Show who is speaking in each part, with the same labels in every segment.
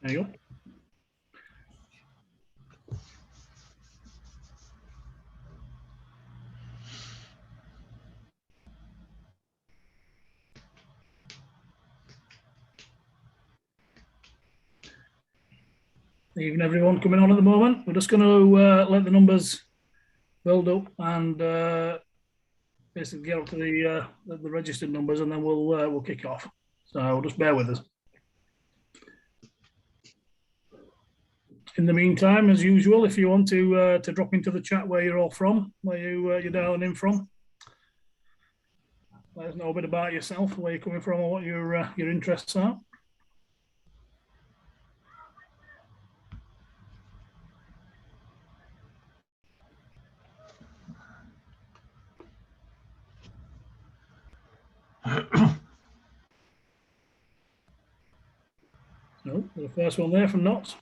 Speaker 1: There you go. Evening, everyone coming on at the moment. We're just going to let the numbers build up and basically get up to the registered numbers, and then we'll kick off. So just bear with us. In the meantime, as usual, if you want to drop into the chat where you're all from, where you're dialing in from, let us know a bit about yourself, where you're coming from, or what your interests are. No, the first one there from Knots.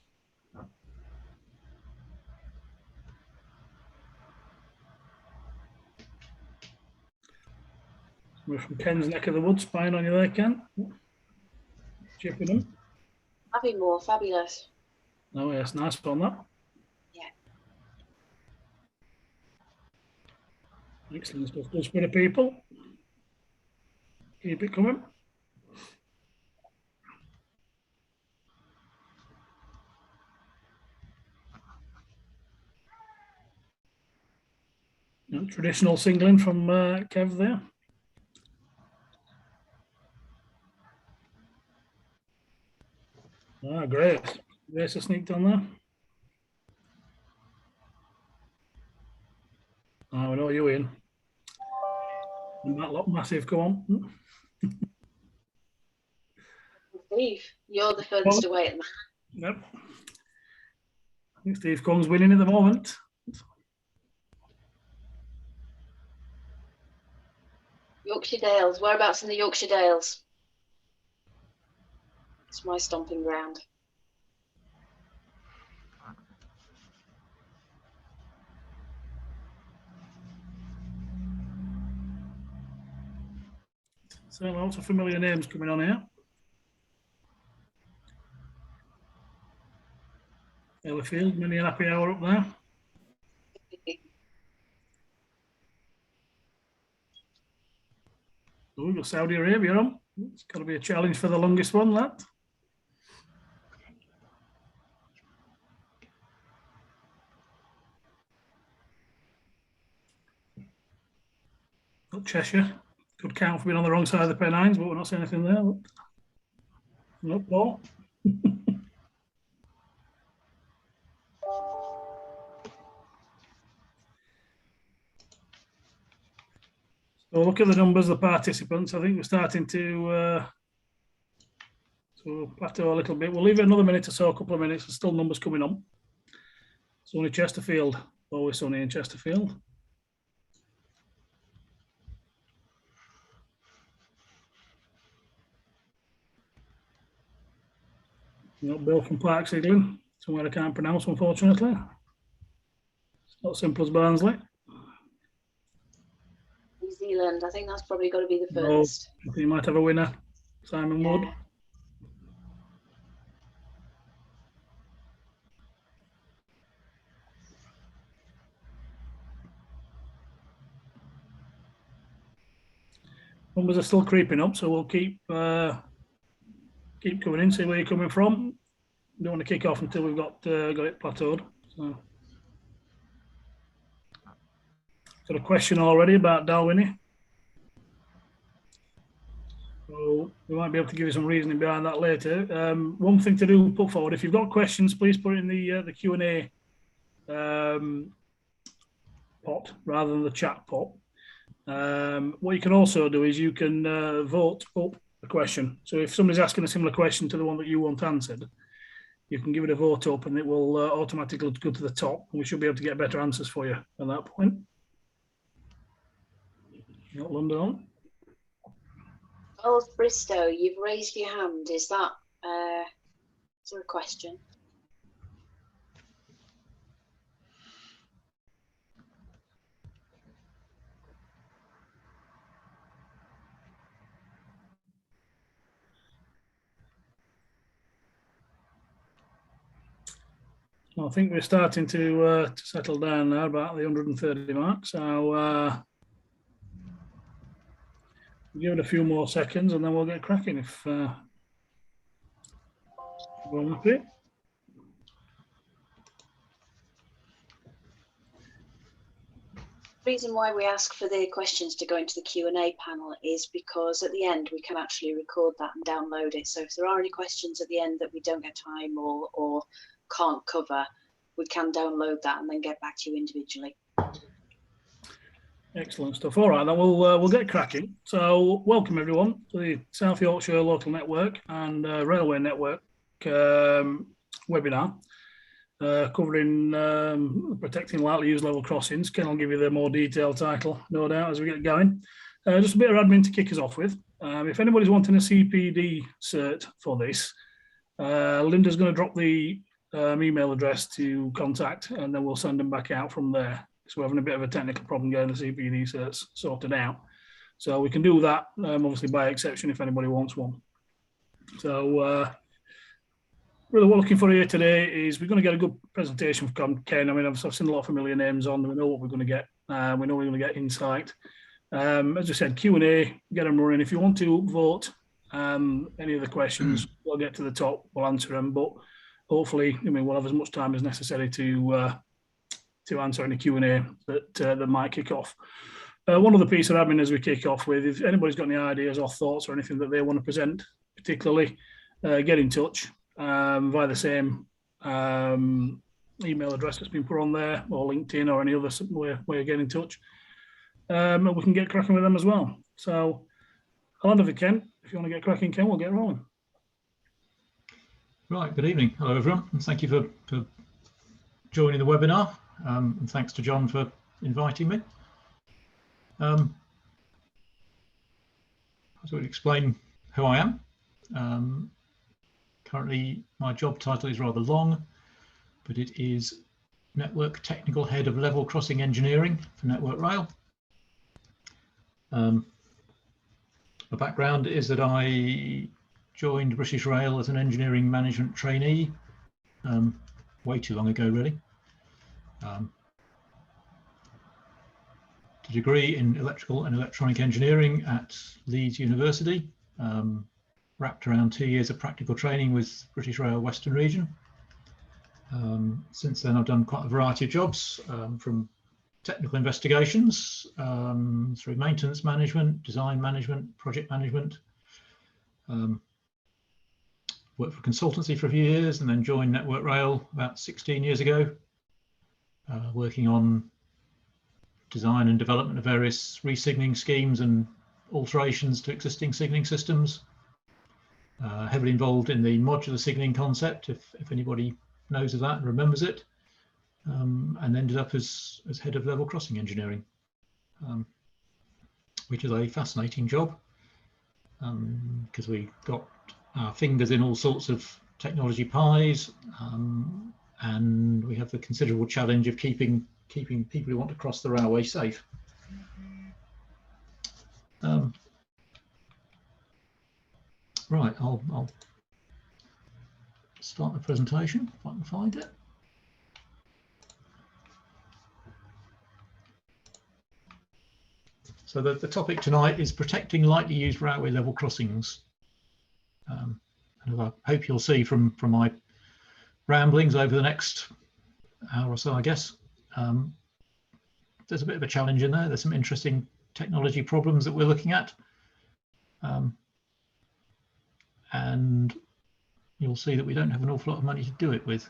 Speaker 1: We're from Ken's neck of the woods, spying on you there, Ken. Chipping them.
Speaker 2: Having more, fabulous.
Speaker 1: Oh yes, nice one that.
Speaker 2: Yeah.
Speaker 1: Excellent stuff. Good spread of people. Keep it coming. Traditional singling from Kev there. Ah, great. Grace has sneaked on there. Oh, we know you in. And that lot massive, come on.
Speaker 2: Steve, you're the furthest away at the moment.
Speaker 1: Yep. I think Steve Kong's winning at the moment.
Speaker 2: Yorkshire Dales. Whereabouts in the Yorkshire Dales? It's my stomping ground.
Speaker 1: So lots of familiar names coming on here. Ellerfield, many a happy hour up there. Oh, we've got Saudi Arabia on. It's got to be a challenge for the longest one, that. Got Cheshire. Could count for being on the wrong side of the Pennines, but we're not saying anything there. Nope, Paul. So look at the numbers of the participants. I think we're starting to plateau a little bit. We'll leave it another minute or so, a couple of minutes. There's still numbers coming on. It's only Chesterfield. Always sunny in Chesterfield. Bill from Parks, England. Somewhere I can't pronounce, unfortunately. It's not simple as Barnsley.
Speaker 2: New Zealand. I think that's probably got to be the furthest.
Speaker 1: I think you might have a winner, Simon Wood. Numbers are still creeping up, so we'll keep coming in, see where you're coming from. We don't want to kick off until we've got it plateaued. So, got a question already about Dalwhinnie. So we might be able to give you some reasoning behind that later. One thing to do, put forward, if you've got questions, please put it in the Q&A pot rather than the chat pot. What you can also do is you can vote up a question. So if somebody's asking a similar question to the one that you want answered, you can give it a vote up and it will automatically go to the top. And we should be able to get better answers for you at that point. Not London on.
Speaker 2: Charles Bristow, you've raised your hand. Is there a question?
Speaker 1: I think we're starting to settle down now, about the 130 mark. So give it a few more seconds and then we'll get cracking if we're happy.
Speaker 2: The reason why we ask for the questions to go into the Q&A panel is because at the end we can actually record that and download it. So if there are any questions at the end that we don't get time or can't cover, we can download that and then get back to you individually.
Speaker 1: Excellent stuff. All right, then we'll get cracking. So welcome everyone to the South Yorkshire Local Network and Railway Network webinar. Covering protecting lightly used level crossings. Ken will give you the more detailed title, no doubt, as we get going. Just a bit of admin to kick us off with. If anybody's wanting a CPD cert for this, Linda's going to drop the email address to contact, and then we'll send them back out from there. So we're having a bit of a technical problem getting the CPD certs sorted out. So we can do that, obviously by exception, if anybody wants one. So really what we're looking for here today is we're going to get a good presentation from Ken. I mean, I've seen a lot of familiar names on. We know what we're going to get. We know we're going to get insight. As I said, Q&A, get them running. If you want to vote any of the questions, we'll get to the top, we'll answer them. But hopefully, I mean, we'll have as much time as necessary to answer any Q&A that might kick off. One other piece of admin as we kick off with, if anybody's got any ideas or thoughts or anything that they want to present, particularly, get in touch. Via the same email address that's been put on there, or LinkedIn, or any other way of getting in touch. And we can get cracking with them as well. So I'll hand over to Ken. If you want to get cracking, Ken, we'll get rolling.
Speaker 3: Right, good evening. Hello, everyone. And thank you for joining the webinar. And thanks to John for inviting me. I would explain who I am. Currently, my job title is rather long, but it is Network Technical Head of Level Crossing Engineering for Network Rail. My background is that I joined British Rail as an engineering management trainee way too long ago, really. A degree in electrical and electronic engineering at Leeds University. Wrapped around 2 years of practical training with British Rail Western Region. Since then, I've done quite a variety of jobs, from technical investigations through maintenance management, design management, project management. Worked for consultancy for a few years and then joined Network Rail about 16 years ago, working on design and development of various re-signalling schemes and alterations to existing signalling systems. Heavily involved in the modular signalling concept, if anybody knows of that and remembers it, and ended up as head of level crossing engineering, which is a fascinating job because we got our fingers in all sorts of technology pies, and we have the considerable challenge of keeping people who want to cross the railway safe. Right, I'll start the presentation if I can find it. So the topic tonight is protecting lightly used railway level crossings. And I hope you'll see from my ramblings over the next hour or so, I guess, there's a bit of a challenge in there. There's some interesting technology problems that we're looking at. And you'll see that we don't have an awful lot of money to do it with.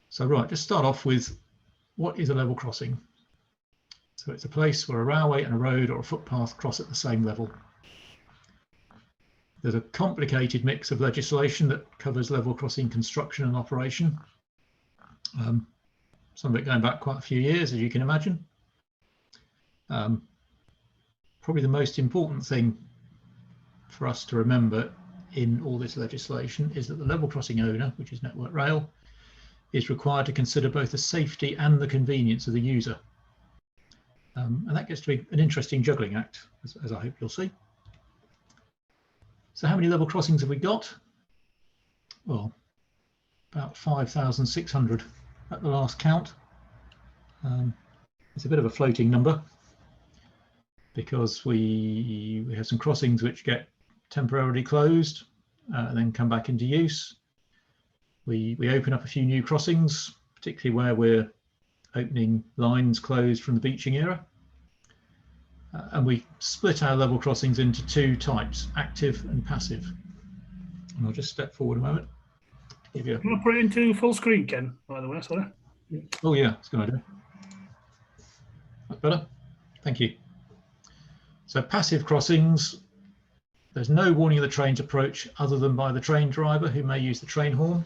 Speaker 3: So right, just start off with what is a level crossing? So it's a place where a railway and a road or a footpath cross at the same level. There's a complicated mix of legislation that covers level crossing construction and operation. Some of it going back quite a few years, as you can imagine. Probably the most important thing for us to remember in all this legislation is that the level crossing owner, which is Network Rail, is required to consider both the safety and the convenience of the user. And that gets to be an interesting juggling act, as I hope you'll see. So how many level crossings have we got? well, about 5,600 at the last count. It's a bit of a floating number because we have some crossings which get temporarily closed and then come back into use. We open up a few new crossings, particularly where we're opening lines closed from the beaching era. And we split our level crossings into two types, active and passive. And I'll just step forward a moment. Give you
Speaker 1: Can I put it into full screen, Ken, by the way? Sorry.
Speaker 3: Oh yeah, it's a good idea. That's better. Thank you. So passive crossings, there's no warning of the train's approach other than by the train driver who may use the train horn.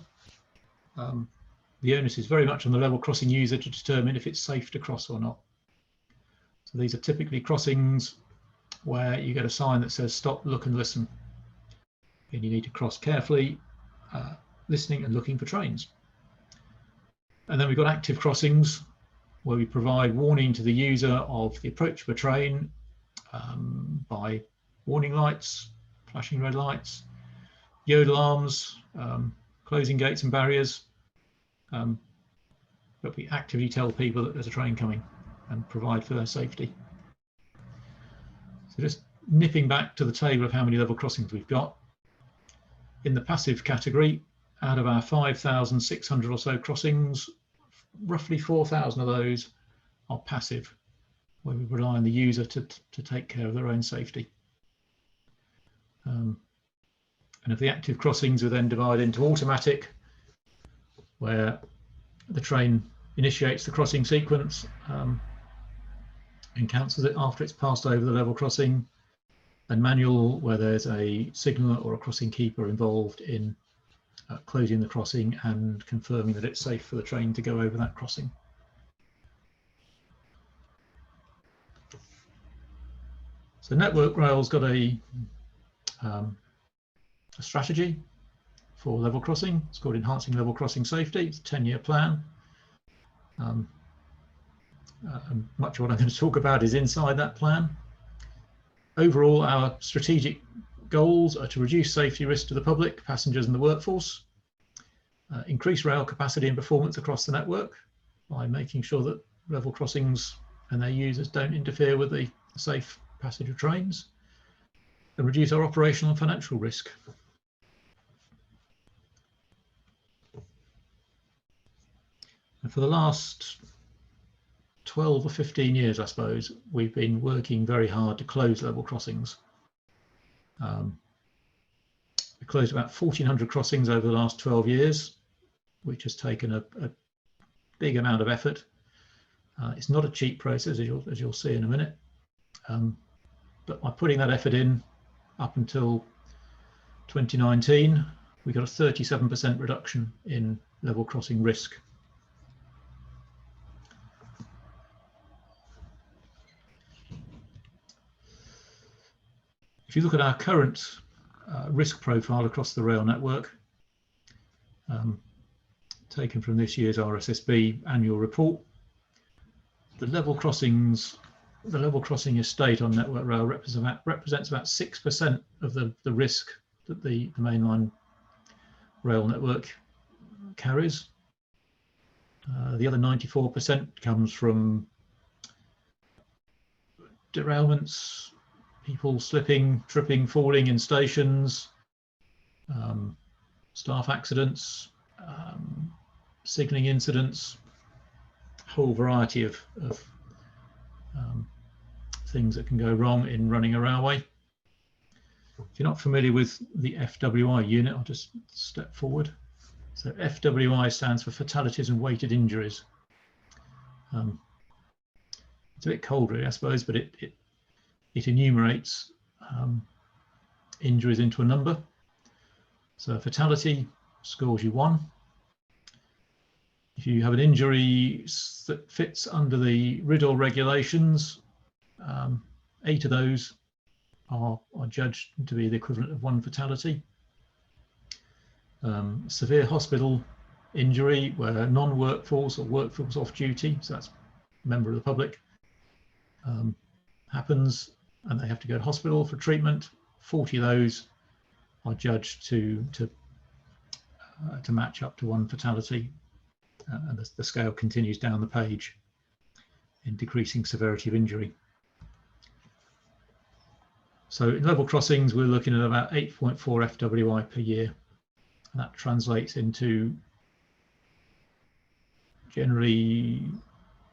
Speaker 3: The onus is very much on the level crossing user to determine if it's safe to cross or not. So these are typically crossings where you get a sign that says stop, look and listen. And you need to cross carefully, listening and looking for trains. And then we've got active crossings where we provide warning to the user of the approach of a train by warning lights, flashing red lights, yodel alarms, closing gates and barriers. But we actively tell people that there's a train coming and provide for their safety. So just nipping back to the table of how many level crossings we've got. In the passive category, out of our 5,600 or so crossings, roughly 4,000 of those are passive, where we rely on the user to take care of their own safety. And of the active crossings, we then divide into automatic, where the train initiates the crossing sequence and cancels it after it's passed over the level crossing, and manual, where there's a signaller or a crossing keeper involved in closing the crossing and confirming that it's safe for the train to go over that crossing. So Network Rail's got a strategy for level crossing. It's called Enhancing Level Crossing Safety. It's a 10-year plan. And much of what I'm going to talk about is inside that plan. Overall, our strategic goals are to reduce safety risk to the public, passengers and the workforce, increase rail capacity and performance across the network by making sure that level crossings and their users don't interfere with the safe passage of trains, and reduce our operational and financial risk. And for the last 12 or 15 years, I suppose, we've been working very hard to close level crossings. We closed about 1,400 crossings over the last 12 years, which has taken a big amount of effort. It's not a cheap process, as you'll see in a minute. But by putting that effort in up until 2019, we got a 37% reduction in level crossing risk. If you look at our current risk profile across the rail network, taken from this year's RSSB annual report, the level crossing estate on Network Rail represents about 6% of the risk that the mainline rail network carries. The other 94% comes from derailments, people slipping, tripping, falling in stations, staff accidents, signalling incidents, a whole variety of things that can go wrong in running a railway. If you're not familiar with the FWI unit, I'll just step forward. So FWI stands for fatalities and weighted injuries. It's a bit cold, really, I suppose, but it enumerates injuries into a number. So a fatality scores you 1. If you have an injury that fits under the RIDDOR regulations, 8 of those are judged to be the equivalent of 1 fatality. Severe hospital injury where non-workforce or workforce off duty, so that's a member of the public, happens and they have to go to hospital for treatment, 40 of those are judged to to match up to 1 fatality, and the scale continues down the page in decreasing severity of injury. So in level crossings, we're looking at about 8.4 FWI per year, and that translates into generally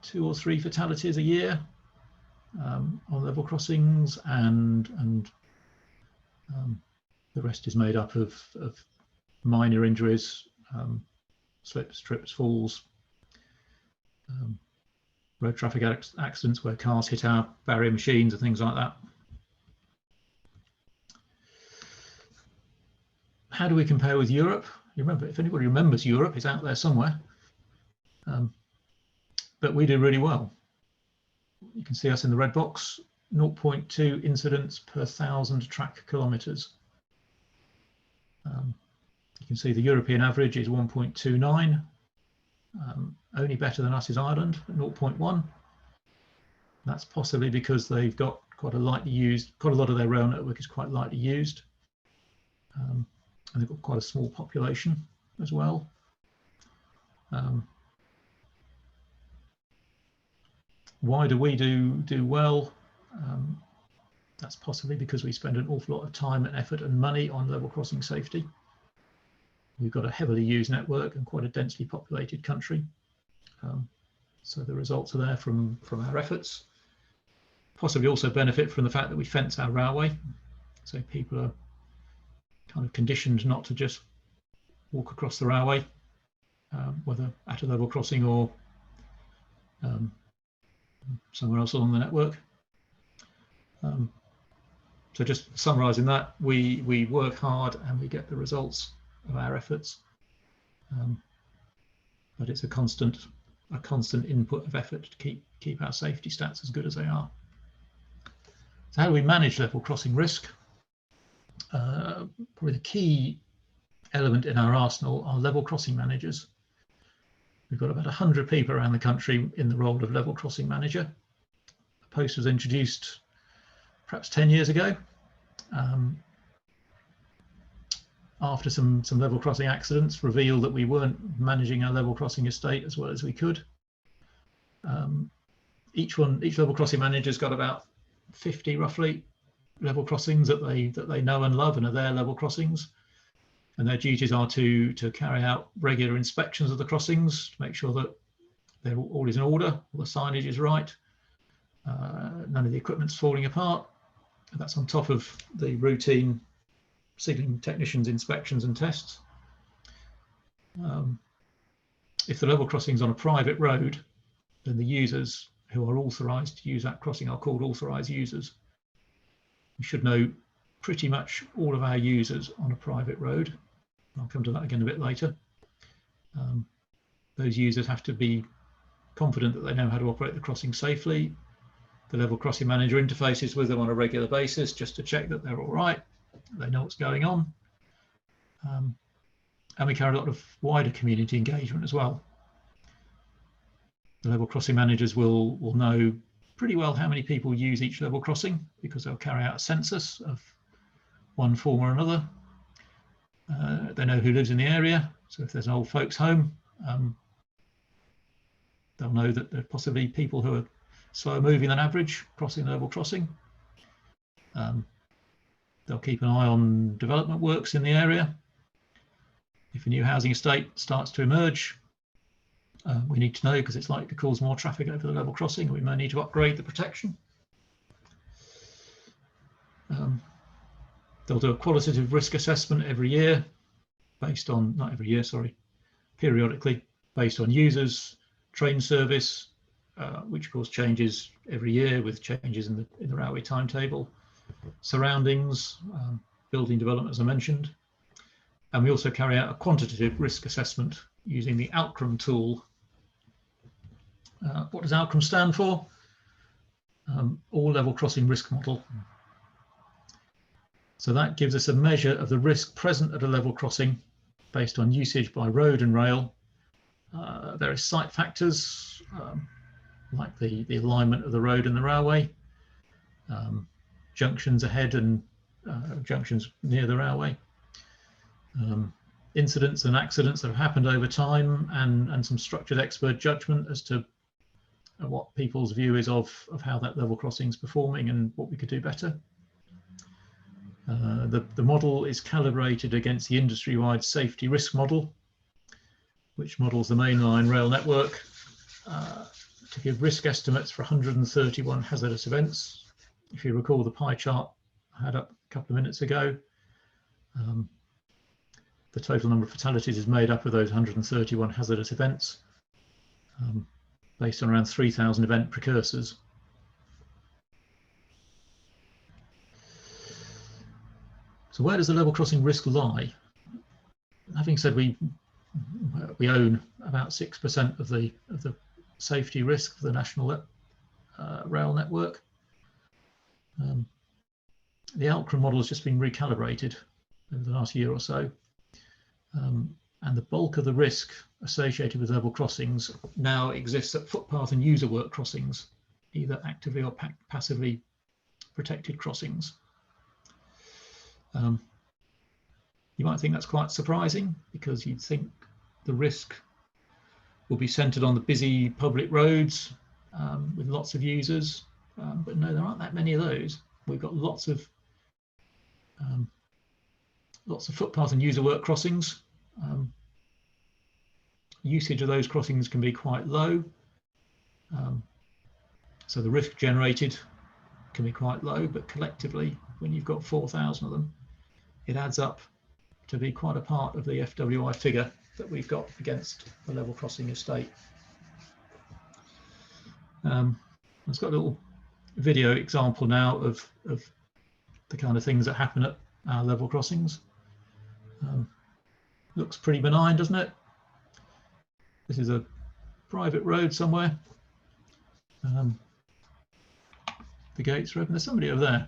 Speaker 3: 2 or 3 fatalities a year on level crossings, and the rest is made up of minor injuries, slips, trips, falls, road traffic accidents where cars hit our barrier machines and things like that. How do we compare with Europe? You remember, if anybody remembers Europe, it's out there somewhere. But we do really well. You can see us in the red box, 0.2 incidents per 1,000 track kilometres. You can see the European average is 1.29. Only better than us is Ireland at 0.1. That's possibly because they've got quite a lot of their rail network is quite lightly used. And they've got quite a small population as well. Why do we do well? That's possibly because we spend an awful lot of time and effort and money on level crossing safety. We've got a heavily used network and quite a densely populated country. So the results are there from our efforts. Possibly also benefit from the fact that we fence our railway. So people are kind of conditioned not to just walk across the railway, whether at a level crossing or somewhere else along the network. So just summarising that, we work hard and we get the results of our efforts, but it's a constant input of effort to keep our safety stats as good as they are. So how do we manage level crossing risk? Probably the key element in our arsenal are level crossing managers. We've got about 100 people around the country in the role of level crossing manager. The post was introduced perhaps 10 years ago, after some level crossing accidents revealed that we weren't managing our level crossing estate as well as we could. Each level crossing manager's got about 50 roughly level crossings that they know and love and are their level crossings, and their duties are to carry out regular inspections of the crossings to make sure that they're all is in order, all the signage is right, none of the equipment's falling apart. That's on top of the routine signalling technicians inspections and tests. If the level crossing is on a private road, then the users who are authorised to use that crossing are called authorised users. We should know pretty much all of our users on a private road. I'll come to that again a bit later. Those users have to be confident that they know how to operate the crossing safely. The level crossing manager interfaces with them on a regular basis just to check that they're all right, they know what's going on. And we carry a lot of wider community engagement as well. The level crossing managers will know pretty well how many people use each level crossing because they'll carry out a census of one form or another. They know who lives in the area, so if there's an old folks home, they'll know that there are possibly people who are slower moving than average crossing the level crossing. They'll keep an eye on development works in the area. If a new housing estate starts to emerge, we need to know because it's likely to cause more traffic over the level crossing. We may need to upgrade the protection. They'll do a qualitative risk assessment every year based on, not every year, sorry, periodically based on users, train service, which of course changes every year with changes in the railway timetable, surroundings, building development, as I mentioned. And we also carry out a quantitative risk assessment using the outcome tool. What does outcome stand for? All level crossing risk model. So that gives us a measure of the risk present at a level crossing based on usage by road and rail, various site factors, like the alignment of the road and the railway, junctions ahead and junctions near the railway, incidents and accidents that have happened over time, and some structured expert judgment as to what people's view is of how that level crossing is performing and what we could do better. The model is calibrated against the industry-wide safety risk model, which models the mainline rail network to give risk estimates for 131 hazardous events. If you recall the pie chart I had up a couple of minutes ago, the total number of fatalities is made up of those 131 hazardous events, based on around 3,000 event precursors. So where does the level crossing risk lie? Having said we own about 6% of the safety risk for the national rail network. The outcome model has just been recalibrated over the last year or so, and the bulk of the risk associated with level crossings now exists at footpath and user work crossings, either actively or passively protected crossings. You might think that's quite surprising, because you'd think the risk will be centered on the busy public roads with lots of users, but no, there aren't that many of those. We've got lots of footpath and user work crossings. Usage of those crossings can be quite low, so the risk generated can be quite low, but collectively, when you've got 4,000 of them, it adds up to be quite a part of the FWI figure that we've got against the level crossing estate. I've got a little video example now of the kind of things that happen at our level crossings. Looks pretty benign, doesn't it? This is a private road somewhere. The gates are open. There's somebody over there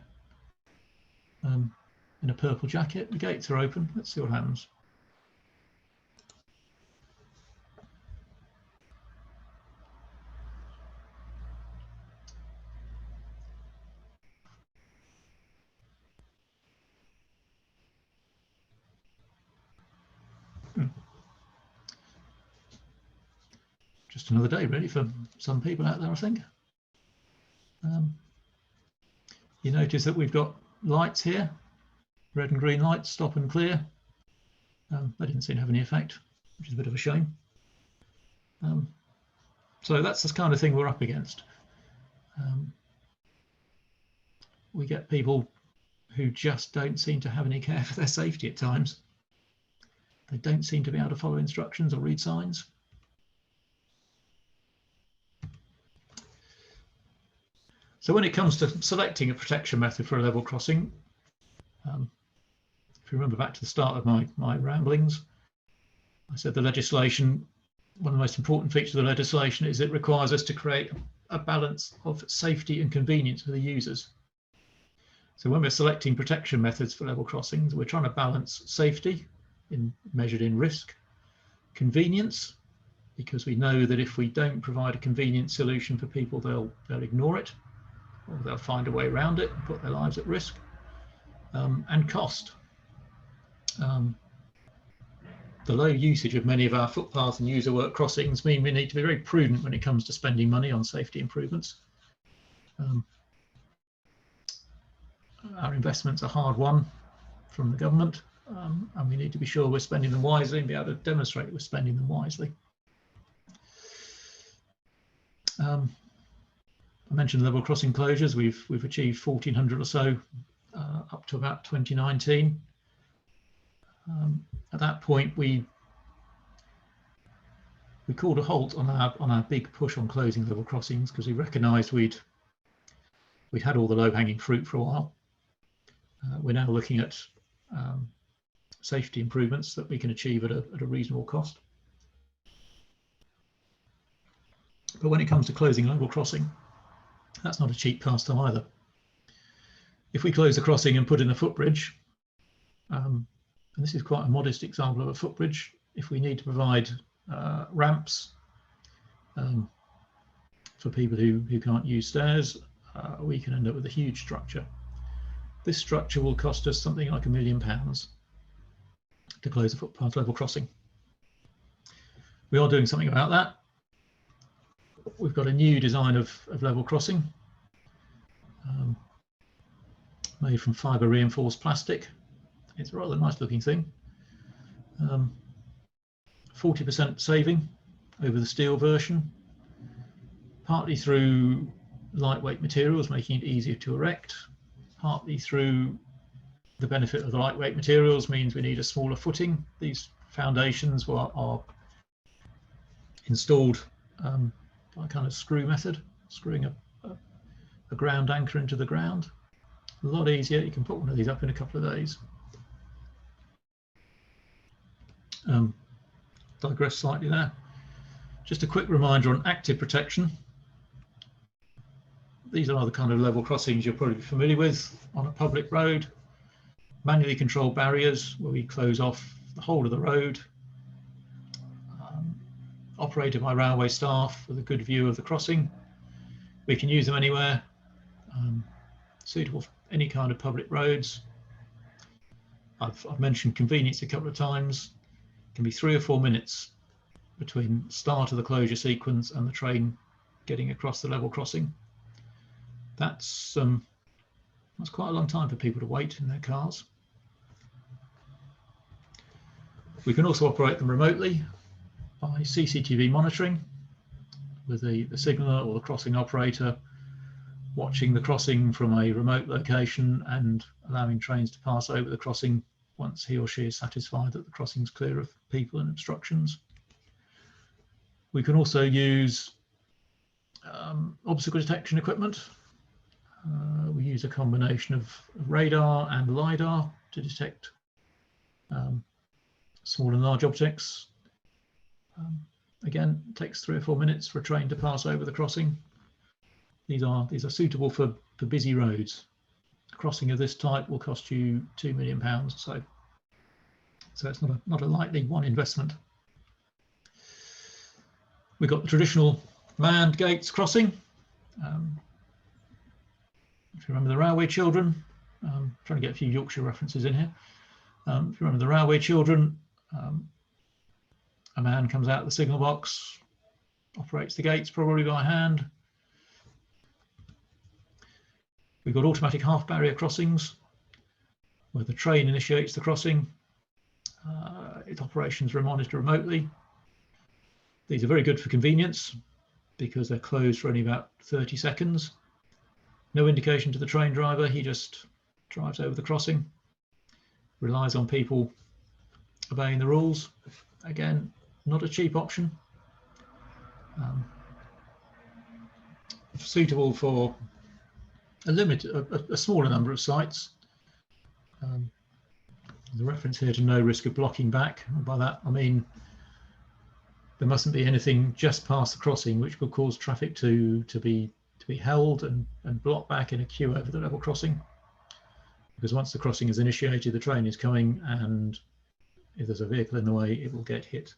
Speaker 3: in a purple jacket. The gates are open. Let's see what happens. Just another day, really, for some people out there, I think. You notice that we've got lights here, red and green lights, stop and clear. They didn't seem to have any effect, which is a bit of a shame. So that's the kind of thing we're up against. We get people who just don't seem to have any care for their safety at times. They don't seem to be able to follow instructions or read signs. So when it comes to selecting a protection method for a level crossing, if you remember back to the start of my ramblings, I said the legislation, one of the most important features of the legislation is it requires us to create a balance of safety and convenience for the users. So when we're selecting protection methods for level crossings, we're trying to balance safety measured in risk, convenience, because we know that if we don't provide a convenient solution for people, they'll ignore it, or they'll find a way around it and put their lives at risk, and cost. The low usage of many of our footpath and user work crossings mean we need to be very prudent when it comes to spending money on safety improvements. Our investments are hard won from the government, and we need to be sure we're spending them wisely and be able to demonstrate that we're spending them wisely. I mentioned level crossing closures. We've achieved 1,400 or so up to about 2019. At that point, we called a halt on our big push on closing level crossings, because we recognised we'd had all the low-hanging fruit for a while. We're now looking at safety improvements that we can achieve at a reasonable cost. But when it comes to closing level crossing, that's not a cheap pastime either. If we close the crossing and put in a footbridge, and this is quite a modest example of a footbridge, if we need to provide ramps for people who can't use stairs, we can end up with a huge structure. This structure will cost us something like £1 million. to close a footpath level crossing. We are doing something about that. We've got a new design of level crossing made from fibre reinforced plastic. It's a rather nice looking thing. 40% saving over the steel version, partly through lightweight materials, making it easier to erect, partly through the benefit of the lightweight materials means we need a smaller footing. These foundations are installed by a kind of screw method, screwing a ground anchor into the ground. A lot easier. You can put one of these up in a couple of days. Digress slightly there. Just a quick reminder on active protection. These are the kind of level crossings you're probably familiar with on a public road. Manually controlled barriers where we close off the whole of the road, operated by railway staff with a good view of the crossing. We can use them anywhere, suitable for any kind of public roads. I've mentioned convenience a couple of times. It can be 3 or 4 minutes between start of the closure sequence and the train getting across the level crossing. That's quite a long time for people to wait in their cars. We can also operate them remotely by CCTV monitoring, with the signaller or the crossing operator watching the crossing from a remote location and allowing trains to pass over the crossing once he or she is satisfied that the crossing is clear of people and obstructions. We can also use obstacle detection equipment. We use a combination of radar and LiDAR to detect small and large objects. Again, it takes 3 or 4 minutes for a train to pass over the crossing. These are suitable for busy roads. A crossing of this type will cost you £2 million or so. So it's not a lightly won investment. We've got the traditional manned gates crossing. If you remember the Railway Children, trying to get a few Yorkshire references in here. If you remember the Railway Children, a man comes out of the signal box, operates the gates probably by hand. We've got automatic half barrier crossings where the train initiates the crossing. Its operations are monitored remotely. These are very good for convenience because they're closed for only about 30 seconds. No indication to the train driver, he just drives over the crossing, relies on people obeying the rules. Again, not a cheap option. Suitable for a smaller number of sites. There's a reference here to no risk of blocking back. By that I mean there mustn't be anything just past the crossing which could cause traffic to be held and blocked back in a queue over the level crossing. Because once the crossing is initiated, the train is coming, and if there's a vehicle in the way, it will get hit.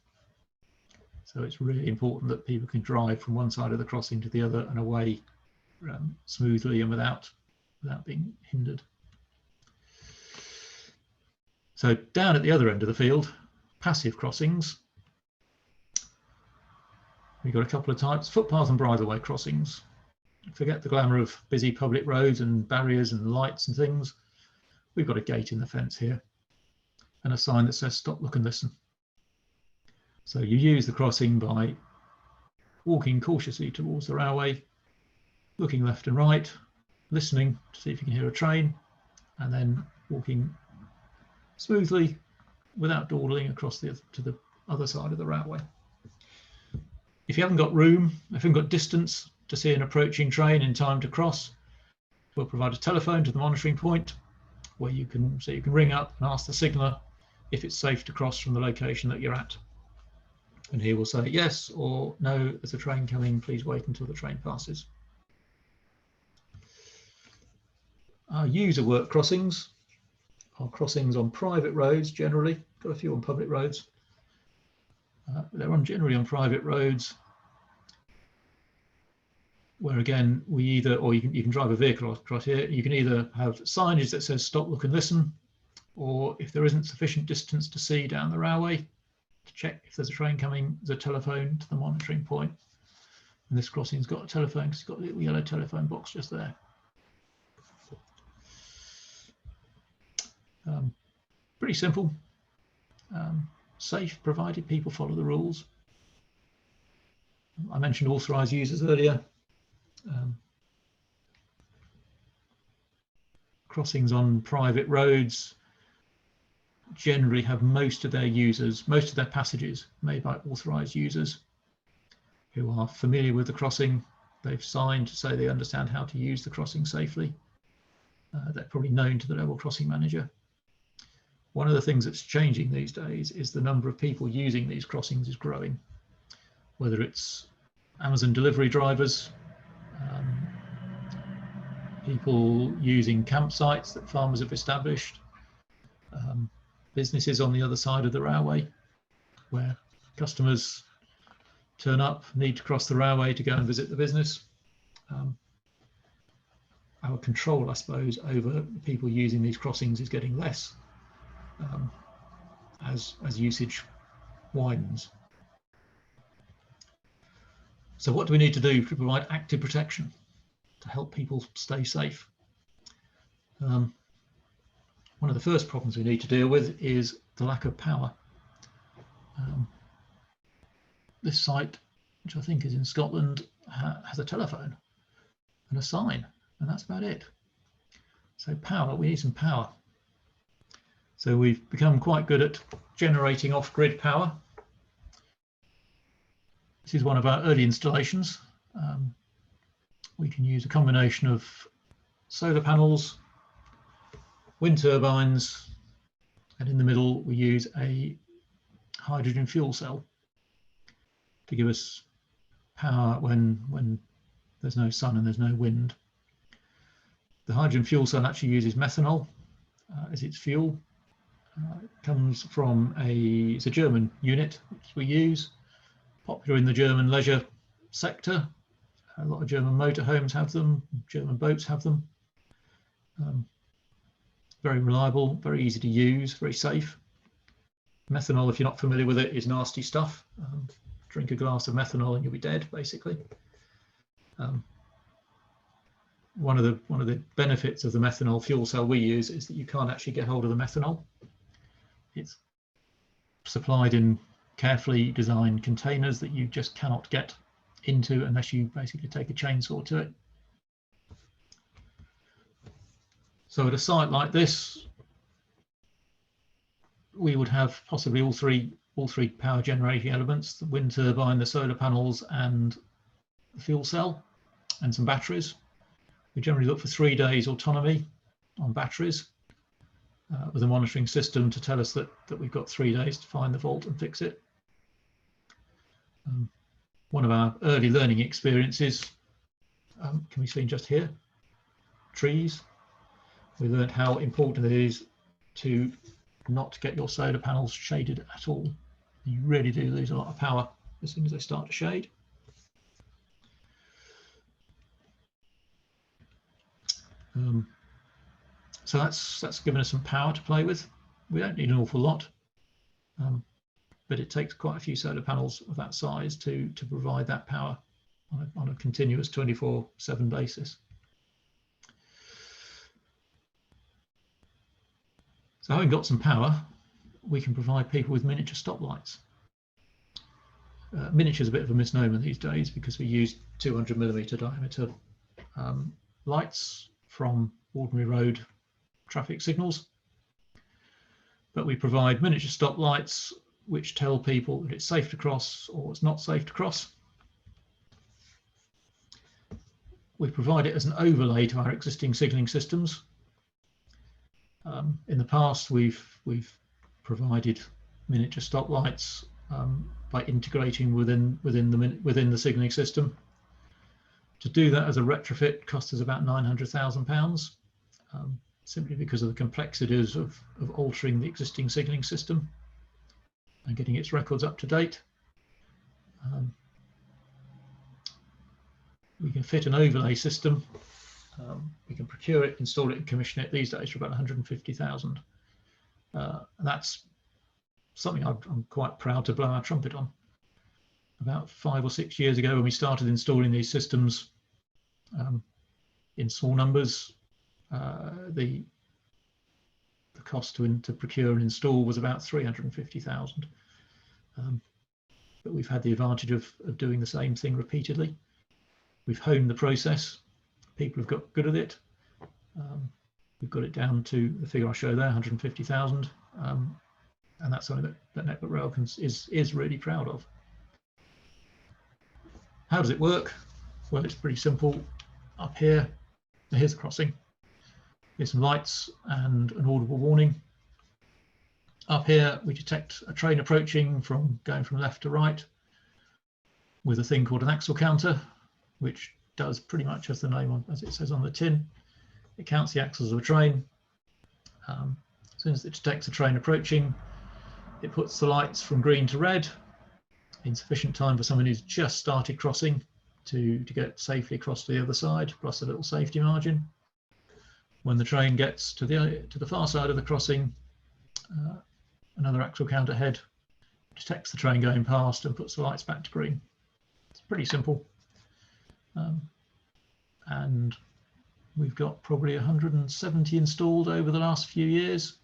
Speaker 3: So it's really important that people can drive from one side of the crossing to the other and away smoothly and without being hindered. So down at the other end of the field, passive crossings. We've got a couple of types: footpath and bridleway crossings. Forget the glamour of busy public roads and barriers and lights and things. We've got a gate in the fence here and a sign that says stop, look and listen. So you use the crossing by walking cautiously towards the railway, looking left and right, listening to see if you can hear a train, and then walking smoothly without dawdling across to the other side of the railway. If you haven't got room, if you haven't got distance to see an approaching train in time to cross, we'll provide a telephone to the monitoring point where you can ring up and ask the signaller if it's safe to cross from the location that you're at. And he will say yes or no, there's a train coming, please wait until the train passes. Our user work crossings are crossings on private roads generally, got a few on public roads. They're generally on private roads where again we either, or you can drive a vehicle across here, you can either have signage that says stop, look and listen, or if there isn't sufficient distance to see down the railway, to check if there's a train coming, there's a telephone to the monitoring point. And this crossing's got a telephone because it's got a little yellow telephone box just there. Pretty simple, safe, provided people follow the rules. I mentioned authorised users earlier. Crossings on private roads generally have most of their users, most of their passages made by authorised users who are familiar with the crossing. They've signed to say they understand how to use the crossing safely. They're probably known to the level crossing manager. One of the things that's changing these days is the number of people using these crossings is growing, whether it's Amazon delivery drivers, people using campsites that farmers have established, businesses on the other side of the railway where customers turn up, need to cross the railway to go and visit the business. Our control, I suppose, over people using these crossings is getting less as usage widens. So what do we need to do to provide active protection to help people stay safe? One of the first problems we need to deal with is the lack of power. This site, which I think is in Scotland, has a telephone and a sign, and that's about it. So power, we need some power. So we've become quite good at generating off-grid power. This is one of our early installations. We can use a combination of solar panels, wind turbines, and in the middle we use a hydrogen fuel cell to give us power when there's no sun and there's no wind. The hydrogen fuel cell actually uses methanol as its fuel. It comes from it's a German unit which we use, popular in the German leisure sector. A lot of German motorhomes have them, German boats have them. Very reliable, very easy to use, very safe. Methanol, if you're not familiar with it, is nasty stuff. Drink a glass of methanol and you'll be dead, basically. One of the benefits of the methanol fuel cell we use is that you can't actually get hold of the methanol. It's supplied in carefully designed containers that you just cannot get into unless you basically take a chainsaw to it. So at a site like this, we would have possibly all three power generating elements: the wind turbine, the solar panels, and the fuel cell, and some batteries. We generally look for 3 days autonomy on batteries with a monitoring system to tell us that we've got 3 days to find the fault and fix it. One of our early learning experiences can be seen just here, trees. We learned how important it is to not get your solar panels shaded at all. You really do lose a lot of power as soon as they start to shade. So that's given us some power to play with. We don't need an awful lot, but it takes quite a few solar panels of that size to provide that power on a continuous 24/7 basis. So having got some power, we can provide people with miniature stoplights. Miniature is a bit of a misnomer these days because we use 200mm diameter lights from ordinary road traffic signals. But we provide miniature stoplights which tell people that it's safe to cross or it's not safe to cross. We provide it as an overlay to our existing signalling systems. In the past, we've provided miniature stoplights by integrating within the signalling system. To do that as a retrofit cost us about £900,000, simply because of the complexities of altering the existing signalling system and getting its records up to date. We can fit an overlay system. We can procure it, install it, and commission it these days for about 150,000. That's something I'm quite proud to blow our trumpet on. About 5 or 6 years ago, when we started installing these systems in small numbers, the cost to procure and install was about 350,000. But we've had the advantage of doing the same thing repeatedly. We've honed the process. People have got good at it. We've got it down to the figure I show there, 150,000. And that's something that Network Rail is really proud of. How does it work? Well, it's pretty simple. Up here, here's the crossing. Here's some lights and an audible warning. Up here, we detect a train approaching going from left to right with a thing called an axle counter, which does pretty much as it says on the tin. It counts the axles of a train. As soon as it detects a train approaching, it puts the lights from green to red in sufficient time for someone who's just started crossing to get safely across to the other side, plus a little safety margin. When the train gets to the far side of the crossing, another axle counter head detects the train going past and puts the lights back to green. It's pretty simple. And we've got probably 170 installed over the last few years,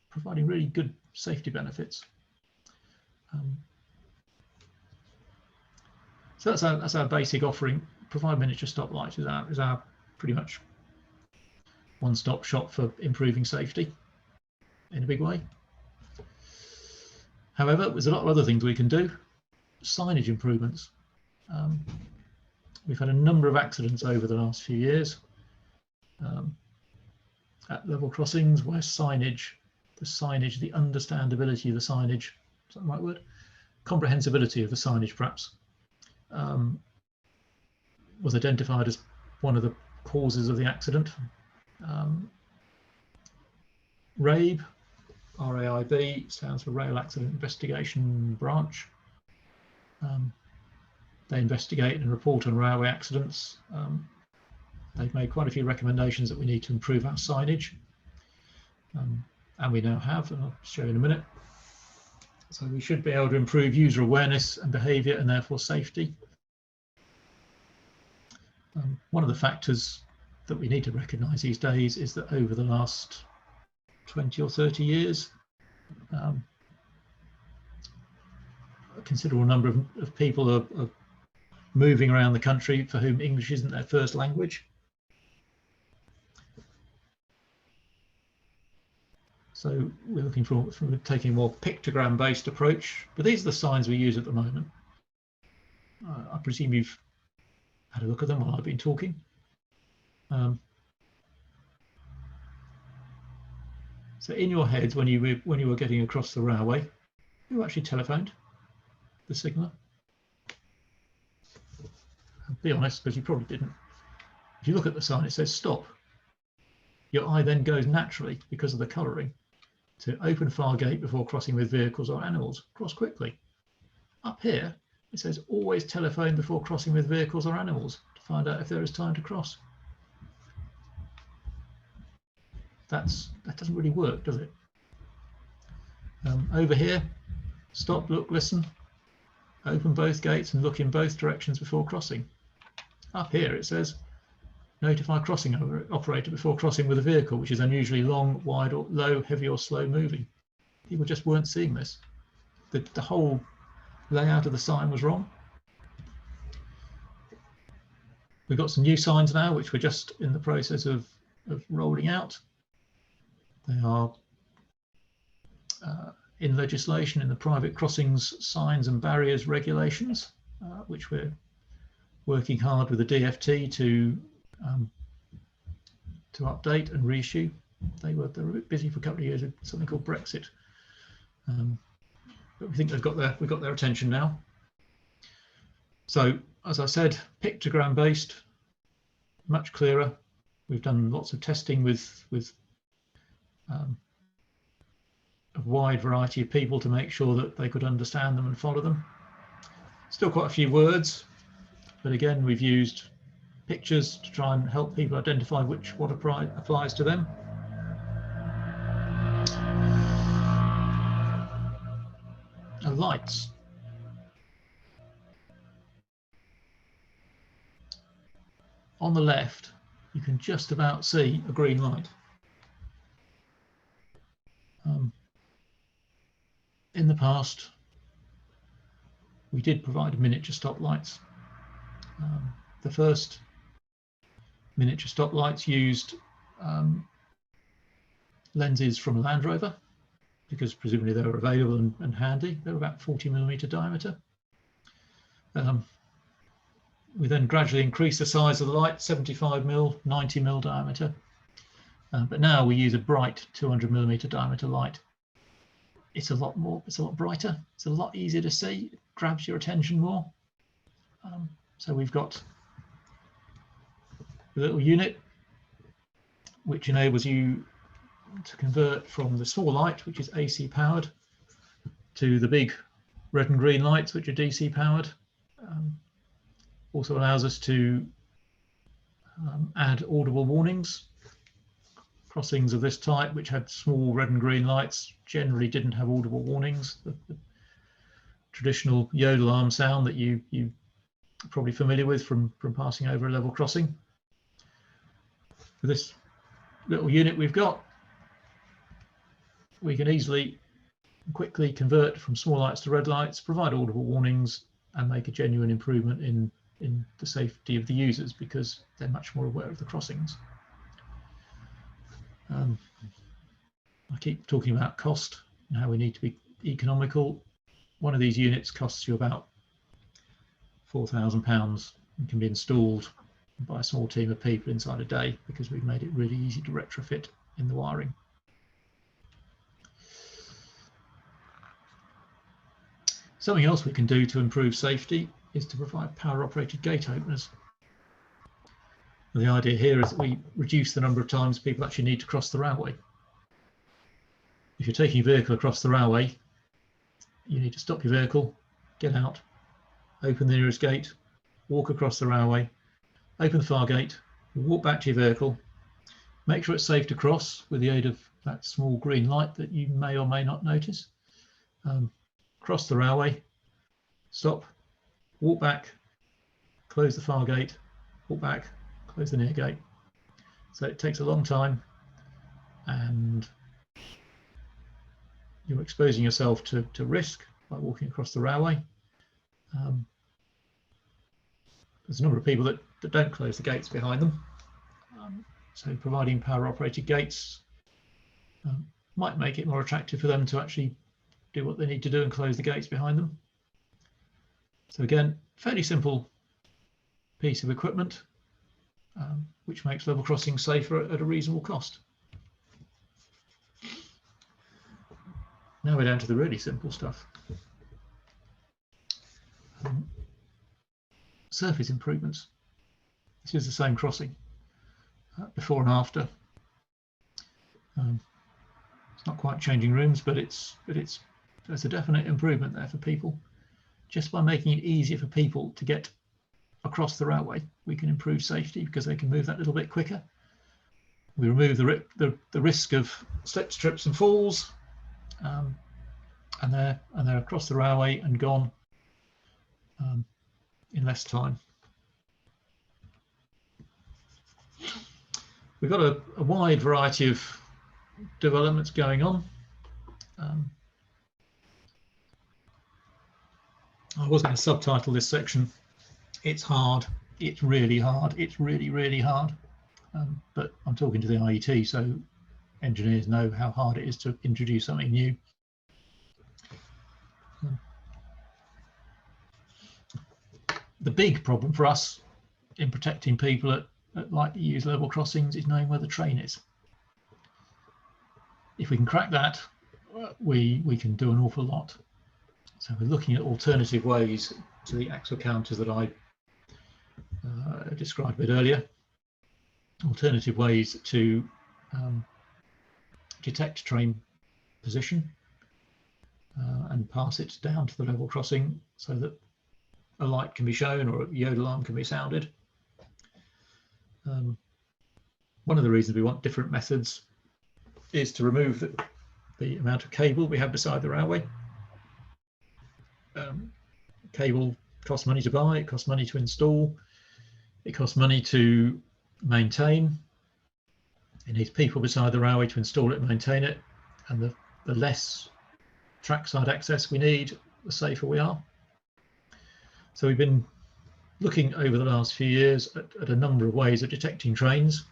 Speaker 3: providing really good safety benefits. So that's our basic offering. Provide miniature stoplights is our pretty much one-stop shop for improving safety in a big way. However, there's a lot of other things we can do. Signage improvements. We've had a number of accidents over the last few years at level crossings where the understandability of the signage, is that the right word? Comprehensibility of the signage, perhaps, was identified as one of the causes of the accident. RAIB, R-A-I-B, stands for Rail Accident Investigation Branch. They investigate and report on railway accidents. They've made quite a few recommendations that we need to improve our signage, and we now have, and I'll show you in a minute. So we should be able to improve user awareness and behaviour, and therefore safety. One of the factors that we need to recognise these days is that over the last 20 or 30 years, a considerable number of people are moving around the country for whom English isn't their first language. So we're looking for taking a more pictogram-based approach, but these are the signs we use at the moment. I presume you've had a look at them while I've been talking. So in your heads, when you were getting across the railway, you actually telephoned the signaller. Be honest, because you probably didn't. If you look at the sign, it says stop. Your eye then goes naturally, because of the colouring, to open far gate before crossing with vehicles or animals. Cross quickly. Up here, it says always telephone before crossing with vehicles or animals to find out if there is time to cross. That doesn't really work, does it? Over here, stop, look, listen, open both gates and look in both directions before crossing. Up here it says notify crossing operator before crossing with a vehicle which is unusually long, wide, or low, heavy or slow moving. People just weren't seeing this. The whole layout of the sign was wrong. We've got some new signs now which we're just in the process of rolling out. They are in legislation in the private crossings signs and barriers regulations, which we're working hard with the DFT to update and reissue. They were a bit busy for a couple of years with something called Brexit, but we think we've got their attention now. So as I said, pictogram based, much clearer. We've done lots of testing with a wide variety of people to make sure that they could understand them and follow them. Still quite a few words, but again, we've used pictures to try and help people identify what applies to them. lights. On the left, you can just about see a green light. In the past, we did provide miniature stop lights. The first miniature stop lights used lenses from a Land Rover, because presumably they were available and handy. They were about 40mm diameter. We then gradually increased the size of the light, 75mm, 90mm diameter. But now we use a bright 200mm diameter light. It's a lot brighter. It's a lot easier to see. It grabs your attention more. So we've got a little unit which enables you to convert from the small light, which is AC powered, to the big red and green lights, which are DC powered. Also allows us to add audible warnings. Crossings of this type, which had small red and green lights, generally didn't have audible warnings. The traditional yodel alarm sound that you're probably familiar with from passing over a level crossing. For this little unit we've got, we can easily and quickly convert from small lights to red lights, provide audible warnings, and make a genuine improvement in the safety of the users, because they're much more aware of the crossings. I keep talking about cost and how we need to be economical. One of these units costs you about £4,000 and can be installed by a small team of people inside a day, because we've made it really easy to retrofit in the wiring. Something else we can do to improve safety is to provide power operated gate openers. And the idea here is that we reduce the number of times people actually need to cross the railway. If you're taking a vehicle across the railway, you need to stop your vehicle, get out, open the nearest gate, walk across the railway, open the far gate, walk back to your vehicle, make sure it's safe to cross with the aid of that small green light that you may or may not notice. Cross the railway, stop, walk back, close the far gate, walk back, close the near gate. So it takes a long time, and you're exposing yourself to risk by walking across the railway. There's a number of people that don't close the gates behind them. So providing power operated gates might make it more attractive for them to actually do what they need to do and close the gates behind them. So again, fairly simple piece of equipment, which makes level crossing safer at a reasonable cost. Now we're down to the really simple stuff. Surface improvements. This is the same crossing, before and after. It's not quite changing rooms, but there's a definite improvement there for people. Just by making it easier for people to get across the railway, we can improve safety, because they can move that little bit quicker. We remove the risk of slips, trips and falls, and they're across the railway and gone in less time. We've got a wide variety of developments going on. I was going to subtitle this section, "It's hard, it's really hard, it's really, really hard." But I'm talking to the IET, so engineers know how hard it is to introduce something new. The big problem for us in protecting people that like to use level crossings is knowing where the train is. If we can crack that, we can do an awful lot. So we're looking at alternative ways to the axle counters that I described a bit earlier. Alternative ways to detect train position and pass it down to the level crossing, so that a light can be shown or a yodel alarm can be sounded. One of the reasons we want different methods is to remove the amount of cable we have beside the railway. cable costs money to buy, it costs money to install, it costs money to maintain. It needs people beside the railway to install it and maintain it. And the less trackside access we need, the safer we are. So we've been looking over the last few years at a number of ways of detecting trains.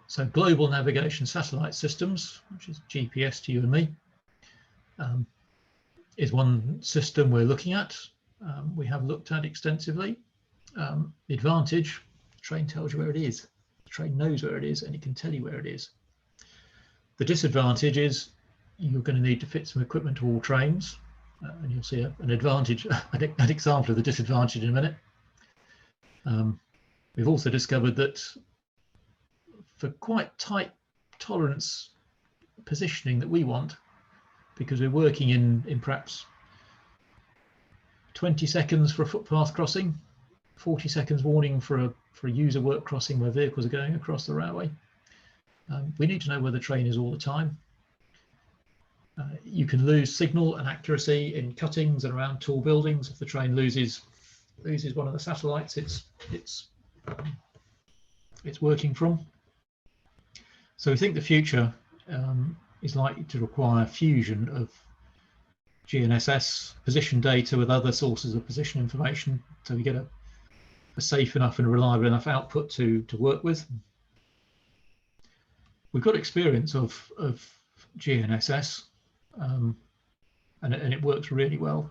Speaker 3: So global navigation satellite systems, which is GPS to you and me, is one system we're looking at. We have looked at extensively. The advantage, the train tells you where it is. The train knows where it is and it can tell you where it is. The disadvantage is you're going to need to fit some equipment to all trains, and you'll see an advantage, an example of the disadvantage in a minute. We've also discovered that for quite tight tolerance positioning that we want, because we're working in perhaps 20 seconds for a footpath crossing, 40 seconds warning for a user work crossing where vehicles are going across the railway. We need to know where the train is all the time. You can lose signal and accuracy in cuttings and around tall buildings. If the train loses one of the satellites it's working from. So we think the future is likely to require fusion of GNSS position data with other sources of position information, so we get a safe enough and reliable enough output to work with. We've got experience of GNSS, and it works really well.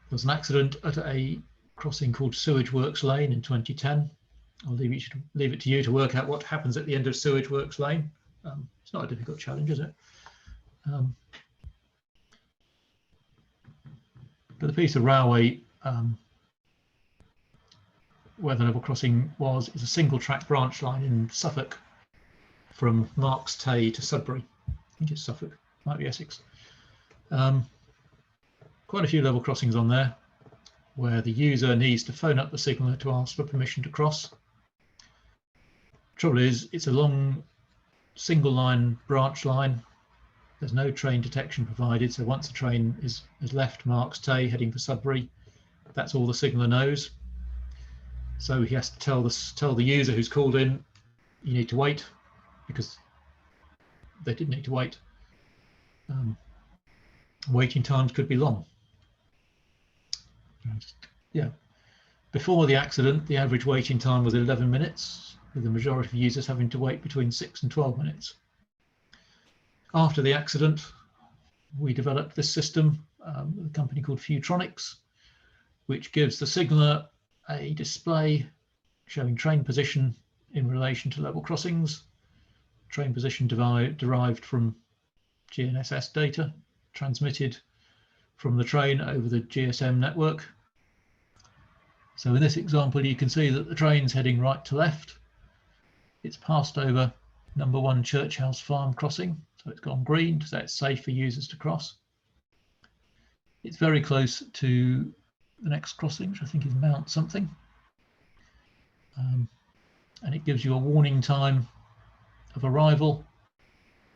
Speaker 3: There was an accident at a crossing called Sewage Works Lane in 2010. I'll leave it to you to work out what happens at the end of Sewage Works Lane. It's not a difficult challenge, is it? But the piece of railway where the level crossing is a single track branch line in Suffolk from Marks Tay to Sudbury. I think it's Suffolk, might be Essex. Quite a few level crossings on there where the user needs to phone up the signaller to ask for permission to cross. Trouble is, it's a long single line branch line. There's no train detection provided, so once the train has left Marks Tay heading for Sudbury, that's all the signaller knows. So he has to tell the user who's called in, you need to wait, because they did need to wait. Waiting times could be long. Yeah. Before the accident, the average waiting time was 11 minutes, with the majority of users having to wait between 6 and 12 minutes. After the accident, we developed this system, a company called Futronics, which gives the signaller a display showing train position in relation to level crossings, train position derived from GNSS data, transmitted from the train over the GSM network. So in this example, you can see that the train's heading right to left. It's passed over number 1 Church House Farm crossing, so it's gone green, so it's safe for users to cross. It's very close to the next crossing, which I think is Mount something. And it gives you a warning time of arrival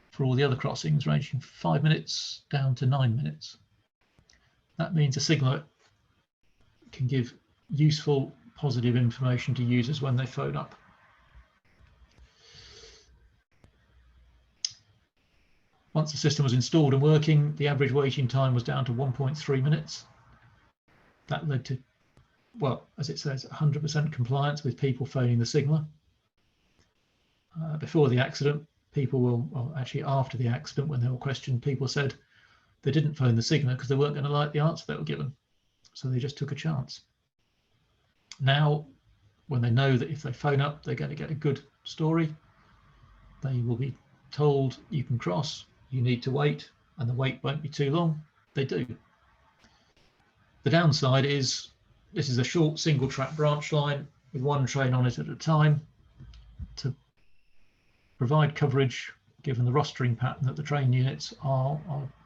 Speaker 3: for all the other crossings, ranging from 5 minutes down to 9 minutes. That means a signaller can give useful, positive information to users when they phone up. Once the system was installed and working, the average waiting time was down to 1.3 minutes. That led to, well, as it says, 100% compliance with people phoning the signaller. Before the accident, actually after the accident, when they were questioned, people said they didn't phone the signaller because they weren't going to like the answer they were given. So they just took a chance. Now, when they know that if they phone up, they're going to get a good story, they will be told you can cross, you need to wait, and the wait won't be too long. They do. The downside is this is a short single track branch line with 1 train on it at a time. To provide coverage, given the rostering pattern that the train units are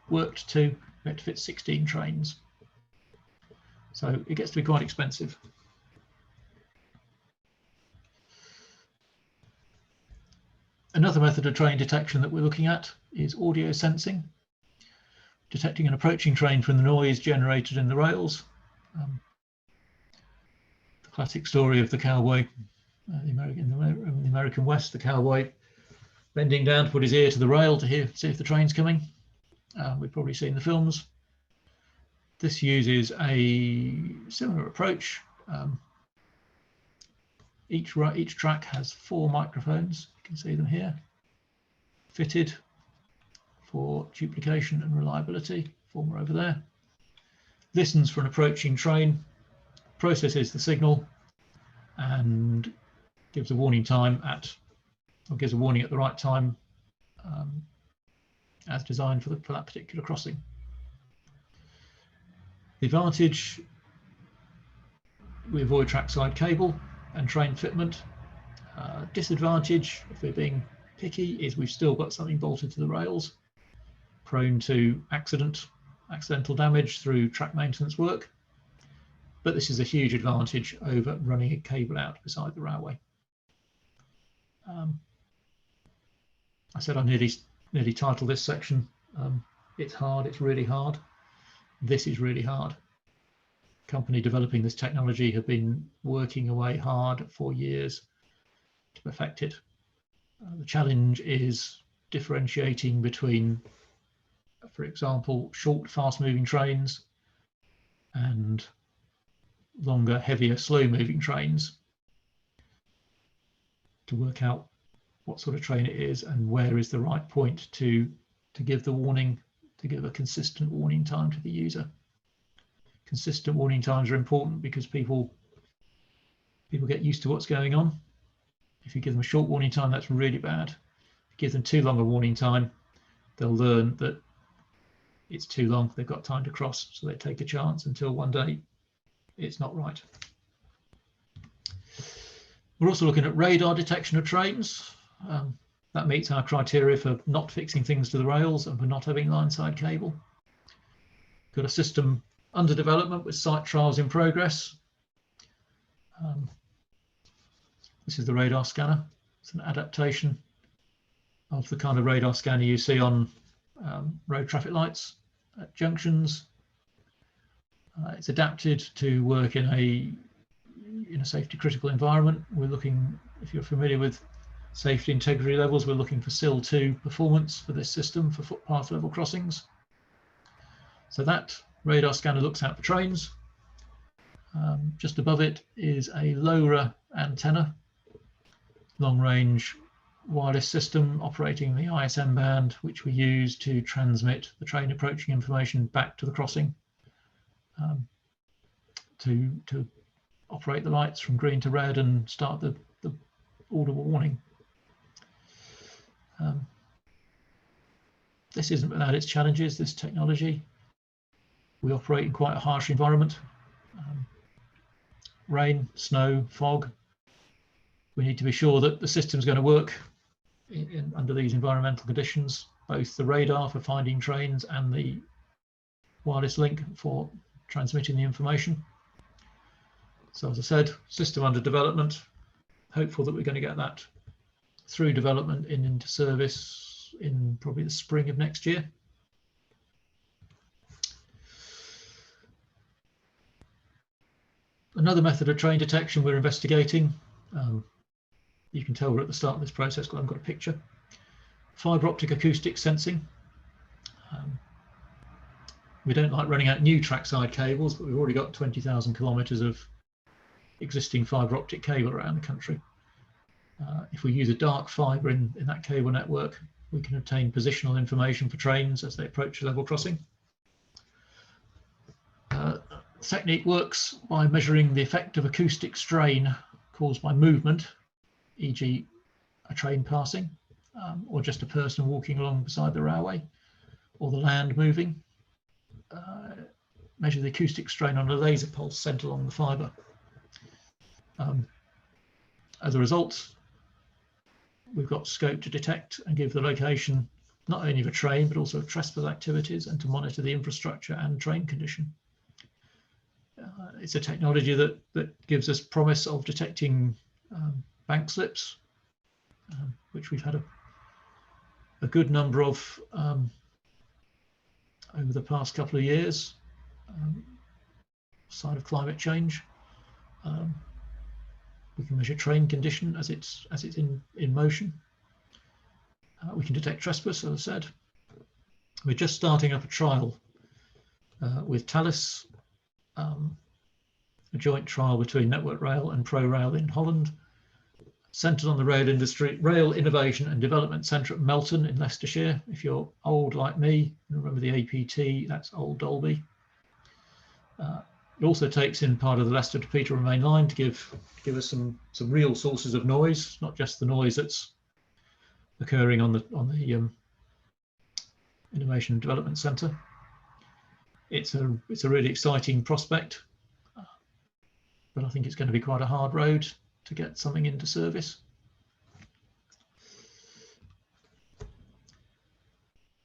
Speaker 3: worked to, we have to fit 16 trains. So it gets to be quite expensive. Another method of train detection that we're looking at is audio sensing, detecting an approaching train from the noise generated in the rails. The classic story of the cowboy, in the American West, the cowboy bending down to put his ear to the rail to see if the train's coming. We've probably seen the films. This uses a similar approach. Each track has 4 microphones. You can see them here, fitted for duplication and reliability. 4 more over there. Listens for an approaching train, processes the signal, and gives a warning time gives a warning at the right time, as designed for that particular crossing. The advantage: we avoid trackside cable and train fitment. Disadvantage, if we're being picky, is we've still got something bolted to the rails, prone to accidental damage through track maintenance work. But this is a huge advantage over running a cable out beside the railway. I said I nearly titled this section, it's hard, it's really hard. This is really hard. Company developing this technology have been working away hard for years to perfect it. The challenge is differentiating between, for example, short, fast-moving trains and longer, heavier, slow-moving trains, to work out what sort of train it is and where is the right point to give the warning, to give a consistent warning time to the user. Consistent warning times are important because people get used to what's going on. If you give them a short warning time, that's really bad. If you give them too long a warning time, they'll learn that it's too long, they've got time to cross, so they take a chance until one day it's not right. We're also looking at radar detection of trains. That meets our criteria for not fixing things to the rails and for not having line-side cable. Got a system under development with site trials in progress. This is the radar scanner. It's an adaptation of the kind of radar scanner you see on road traffic lights at junctions. It's adapted to work in a safety critical environment. We're looking, if you're familiar with safety integrity levels, we're looking for SIL 2 performance for this system for footpath level crossings. So that radar scanner looks out for trains. Just above it is a LoRa antenna, long range wireless system operating the ISM band, which we use to transmit the train approaching information back to the crossing, to operate the lights from green to red and start the audible warning. This isn't without its challenges, this technology. We operate in quite a harsh environment. Rain, snow, fog. We need to be sure that the system's going to work under these environmental conditions, both the radar for finding trains and the wireless link for transmitting the information. So as I said, system under development, hopeful that we're going to get that through development and into service in probably the spring of next year. Another method of train detection we're investigating, you can tell we're at the start of this process because I've got a picture. Fibre optic acoustic sensing. We don't like running out new trackside cables, but we've already got 20,000 kilometres of existing fibre optic cable around the country. If we use a dark fibre in that cable network, we can obtain positional information for trains as they approach a level crossing. The technique works by measuring the effect of acoustic strain caused by movement, e.g. a train passing, or just a person walking along beside the railway, or the land moving. Measure the acoustic strain on a laser pulse sent along the fibre. As a result, we've got scope to detect and give the location not only of a train but also of trespass activities and to monitor the infrastructure and train condition. It's a technology that gives us promise of detecting bank slips, which we've had a good number of over the past couple of years. sign of climate change. We can measure train condition as it's in motion. We can detect trespass, as I said. We're just starting up a trial with Thales, a joint trial between Network Rail and ProRail in Holland, centred on the rail industry, Rail Innovation and Development Centre at Melton in Leicestershire. If you're old like me, remember the APT, that's Old Dalby. It also takes in part of the Leicester to Peterborough main line to give us some real sources of noise, not just the noise that's occurring on the Innovation and Development Centre. It's a really exciting prospect, but I think it's going to be quite a hard road to get something into service.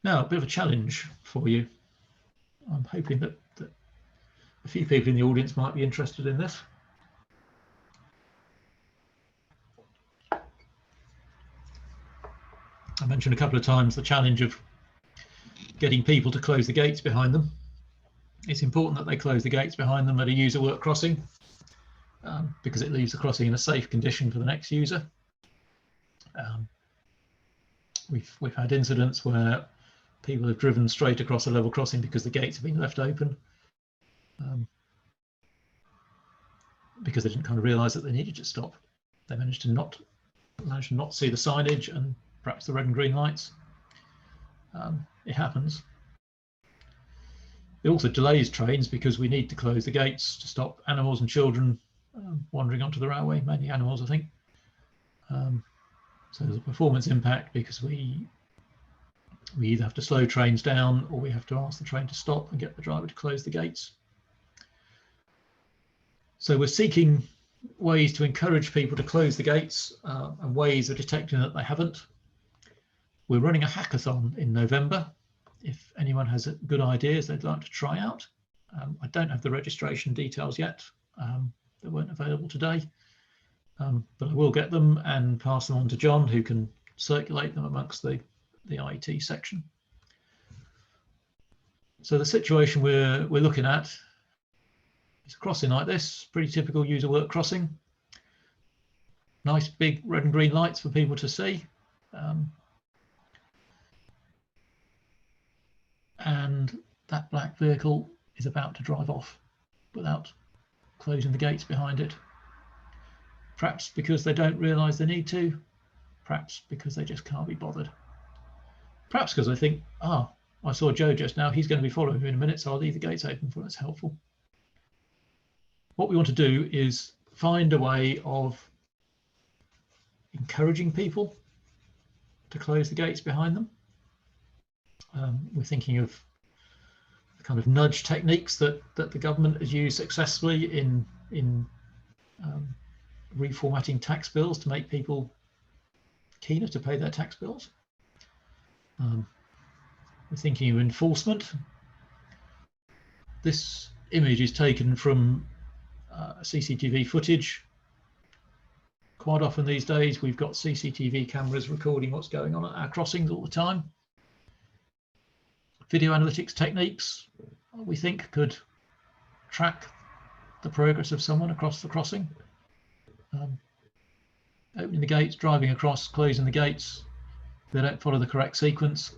Speaker 3: Now, a bit of a challenge for you. I'm hoping that a few people in the audience might be interested in this. I mentioned a couple of times the challenge of getting people to close the gates behind them. It's important that they close the gates behind them at a user work crossing, because it leaves the crossing in a safe condition for the next user. We've had incidents where people have driven straight across a level crossing because the gates have been left open, because they didn't kind of realise that they needed to stop. They managed to not see the signage and perhaps the red and green lights. It happens. It also delays trains because we need to close the gates to stop animals and children wandering onto the railway, mainly animals, I think. So there's a performance impact because we either have to slow trains down or we have to ask the train to stop and get the driver to close the gates. So we're seeking ways to encourage people to close the gates and ways of detecting that they haven't. We're running a hackathon in November. If anyone has good ideas they'd like to try out. I don't have the registration details yet. They weren't available today, but I will get them and pass them on to John, who can circulate them amongst the IT section. So the situation we're looking at is a crossing like this, pretty typical user work crossing. Nice big red and green lights for people to see. And that black vehicle is about to drive off without closing the gates behind it. Perhaps because they don't realise they need to, perhaps because they just can't be bothered. Perhaps because I think, I saw Joe just now, he's going to be following me in a minute, so I'll leave the gates open for that's helpful. What we want to do is find a way of encouraging people to close the gates behind them. We're thinking of the kind of nudge techniques that the government has used successfully in reformatting tax bills to make people keener to pay their tax bills. We're thinking of enforcement. This image is taken from CCTV footage. Quite often these days we've got CCTV cameras recording what's going on at our crossings all the time. Video analytics techniques, we think, could track the progress of someone across the crossing. Opening the gates, driving across, closing the gates. If they don't follow the correct sequence,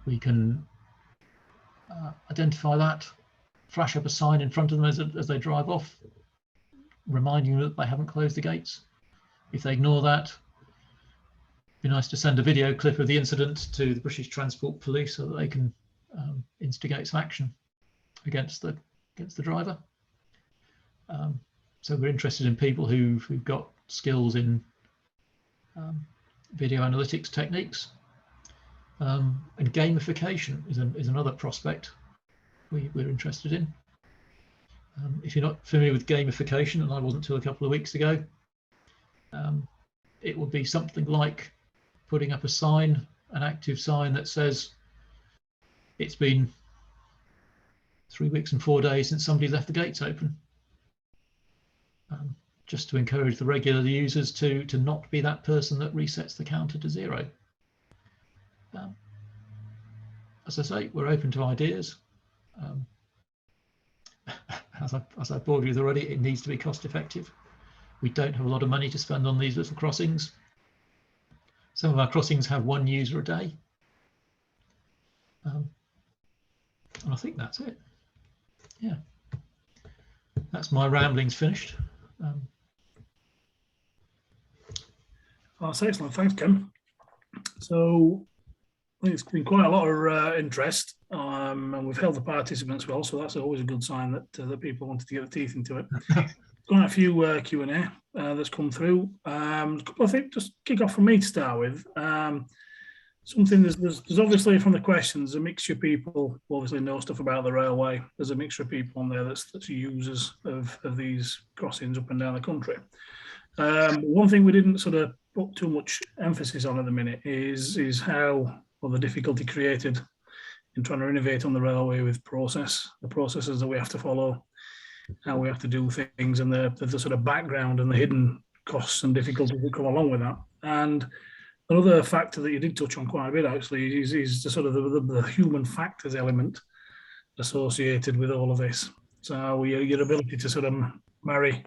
Speaker 3: we can identify that, flash up a sign in front of them as they drive off, reminding them that they haven't closed the gates. If they ignore that, it'd be nice to send a video clip of the incident to the British Transport Police so that they can instigate some action against the driver. So we're interested in people who've got skills in video analytics techniques, and gamification is another prospect we're interested in. If you're not familiar with gamification, and I wasn't till a couple of weeks ago, it would be something like putting up a sign, an active sign that says it's been 3 weeks and 4 days since somebody left the gates open, just to encourage the regular users to not be that person that resets the counter to 0. As I say, we're open to ideas. as I bored you with already, it needs to be cost effective. We don't have a lot of money to spend on these little crossings. Some of our crossings have one user a day. And I think that's it. Yeah, that's my ramblings finished.
Speaker 1: That's excellent. Thanks, Ken. So I think it's been quite a lot of interest, and we've held the participants well, so that's always a good sign that that people wanted to get the teeth into it. Quite a few Q&A that's come through. A couple of things, just kick off from me to start with. Something there's obviously from the questions a mixture of people who obviously know stuff about the railway. There's a mixture of people on there that's users of these crossings up and down the country. One thing we didn't sort of put too much emphasis on at the minute is how, well, the difficulty created in trying to innovate on the railway with the processes that we have to follow, how we have to do things, and the sort of background and the hidden costs and difficulties that come along with that. And another factor that you did touch on quite a bit actually is the sort of the human factors element associated with all of this. So your ability to sort of marry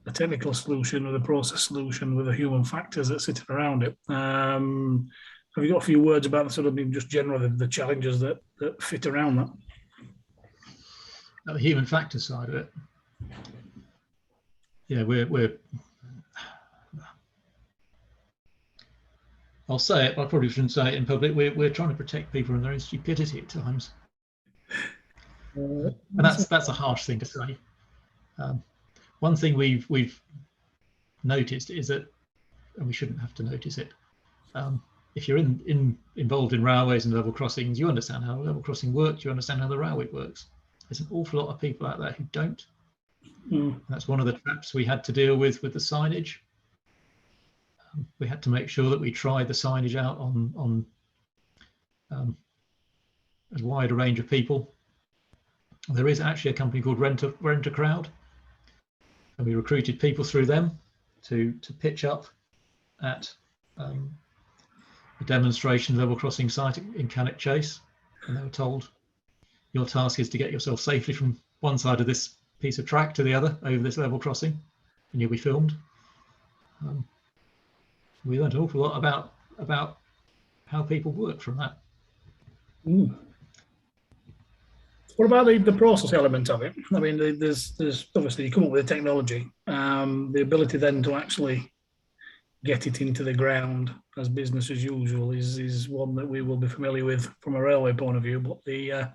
Speaker 1: a technical solution with a process solution with the human factors that sit around it. Have you got a few words about the sort of just generally the challenges that fit around that?
Speaker 3: The human factor side of it. Yeah, we're I'll say it, but I probably shouldn't say it in public. We're trying to protect people from their own stupidity at times. And that's a harsh thing to say. One thing we've noticed is that, and we shouldn't have to notice it, if you're involved in railways and level crossings, you understand how a level crossing works, you understand how the railway works. There's an awful lot of people out there who don't. That's one of the traps we had to deal with the signage. We had to make sure that we tried the signage out on as wide a range of people. There is actually a company called Rent a Crowd, and we recruited people through them to pitch up at a demonstration level crossing site in Cannock Chase, and they were told, your task is to get yourself safely from one side of this piece of track to the other over this level crossing, and you'll be filmed. We learned an awful lot about how people work from that.
Speaker 1: What about the process element of it? I mean, there's obviously you come up with the technology, the ability then to actually get it into the ground as business as usual is one that we will be familiar with from a railway point of view. But the